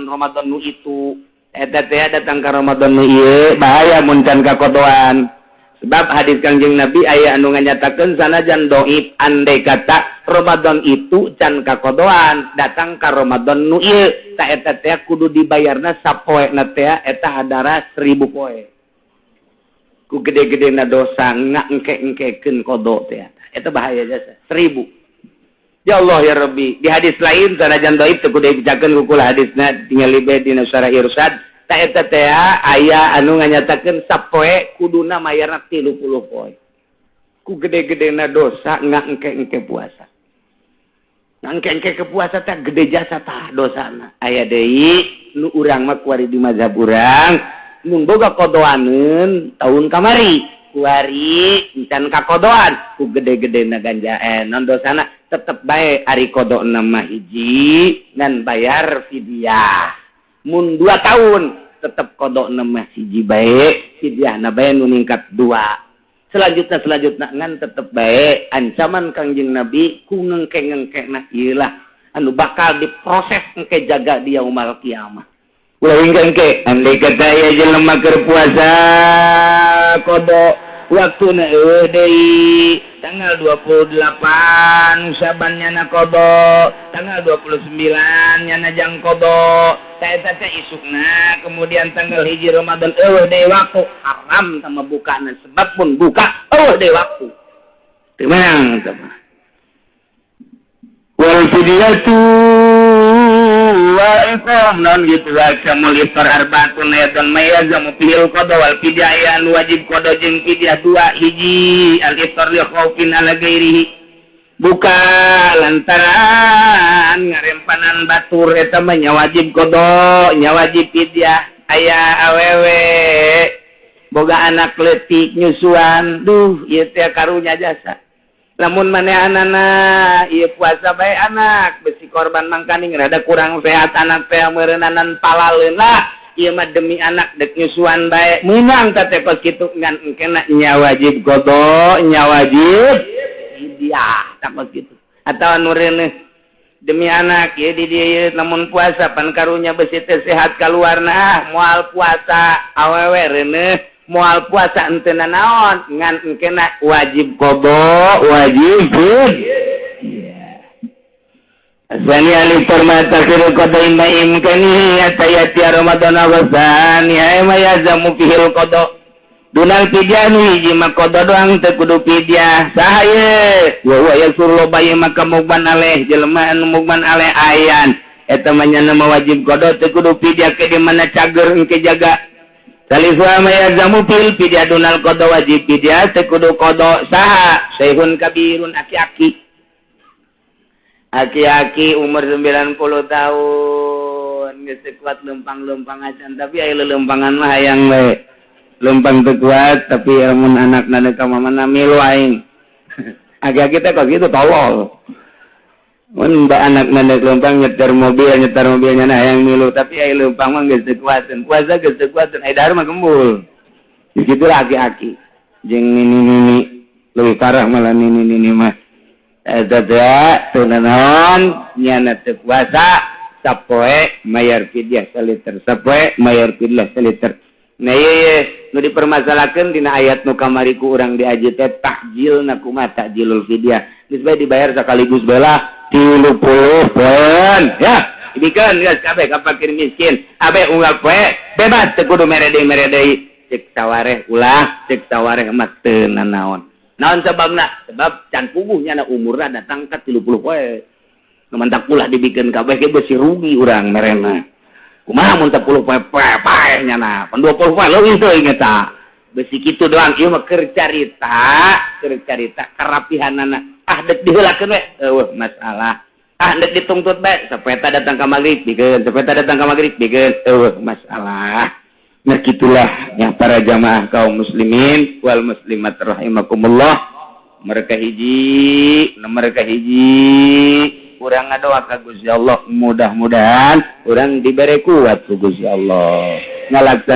[SPEAKER 1] Ramadan nu itu eta teh datang ka Ramadan nu ieu bahaya mun can kakodoan. Sebab hadis Kangjeng Nabi aya anu nganyatakeun sanajan dhaif andai kata Ramadan itu can kakodoan datang ka Ramadan nu ieu ta eta teh kudu dibayarna sapoena teh eta hadara 1000 poe. Ku gede-gedena dosa ngengke-engkekeun kodo teh eta bahaya jasa 1000. Ya Allah ya Rabbi, di hadis lain sanajan dhaif teh kudu dibacakeun ku kula hadisna tingali bae dina Syarah Irsyad. Ta eta teh aya anu nganyatakeun sapoe kuduna mayarna 30 poe. Ku gede-gedena dosa ngangke-engke puasa. Ngangke-engke ke puasa teh gede jasa tah dosana. Aya deui nu urang mah kuari di mazhab urang mun boga kodoaneun taun kamari kuari encan kakodoan ku gede-gedena ganjaen non dosana tetep bae ari kodona mah hiji dan bayar fidyah. Mun 2 tahun tetap kodok nama siji baik fidyahna bae nu ningkat 2 selanjutnya ngan tetap baik ancaman Kangjeng Nabi ku ngengke-ngengkena ieu lah anu bakal diproses engke jaga di yaumul kiamah. Ulah engke andai kata aya jelema keur puasa kodok waktuna deui tanggal 28 Syaban nyana kodok, tanggal 29 nyana jang kodok, eta teh isukna, kemudian tanggal 1 Ramadan deui waktu haram sama bukana sebab pun buka deui waktu. Teu menang sama. Wal fidyatu wa iqam non gitu aja mulifar arbaatun dan mayazamu fil qada wal fidyah wajib qada jeung fidyah 2 hiji al iftar li khaufin ala ghairihi buka lantaran ngarempanan batur eta mah nya wajib qada nya wajib fidyah aya awewe boga anak leutik nyusuan duh ieu teh karunya jasa. Lamun manehanana ieu puasa bae anak besi korban mangkaning rada kurang sehat anak teh meureunanan palaleuna ieu mah demi anak dek nyusuan bae meunang teh pas kitu ngan engkena nya wajib qada nya wajib fidyah tah pas kitu atawa nu reuneuh demi anak ieu di dieu lamun puasa pan karunya besi teh sehat kaluarna moal puasa awewe reuneuh moal puasa ente naon ngan engkena wajib qada wajib fidyah. Asani alif permata kira qada imaim kani atayati Ramadan awasan ya mayazamu fihil qada dunal fidyah hiji mah qada doang teu kudu fidyah sahaye wa yasurlu bayi maka mugban aleh jelema anu mugban aleh ayan eta mah nya wajib qada teu kudu fidyah ke di mana cager engke jaga. Saliswa mayazamu fil fidyah dunal qada wajib fidyah tekudu qada saha sayhun kabirun aki-aki umur 90 tahun geus kuat lempang-lempang acan tapi aya lelempangan mah hayang we lempang teu kuat tapi mun anakna neuk ka mamana milu aing aki-aki teh kok kitu tolol mun mbak anak neuk lempang nyetir mobilnya na hayang milu tapi aya lempang mah geus teu kuateun puasa geus teu kuateun aya dahar mah gembul kitu aki-aki jeung nini leuwih parah malah nini mah eta teh teu naon nyana teu puasa sapoe mayar fidyah saliter sapoe mayar fidyah saliter. Nah ieu nu dipermasalakeun dina ayat nu kamari ku urang diaji teh tahjilna kumaha tahjilul fidyah geus bae dibayar sakaligus bae 30 poin ya dibikeun geus kabeh ka fakir miskin abe unggal poe bebas teu kudu merede cek sawareh ulah cek sawareh mah teu nanaon sebabna sebab can puguhnya na umurna datang ka 30 poe mantak ulah dibikeun kabeh ge beusi rugi urang merena kumaha mun 10 poe pae nya na pan 20 poe leuwih teuing eta beusi kitu doang ieu mah keur carita karapihanana dek diheulakeun we masalah dek dituntut bae sapeta datang ka magrib dikeun sapeta datang ka magrib dikeun masalah. Nah gitulah ya para jamaah kaum muslimin wal muslimat rahimakumullah mereka hiji urang ngadoa ka Gusti Allah mudah-mudahan urang dibere kuat ku Gusti Allah ngalaksan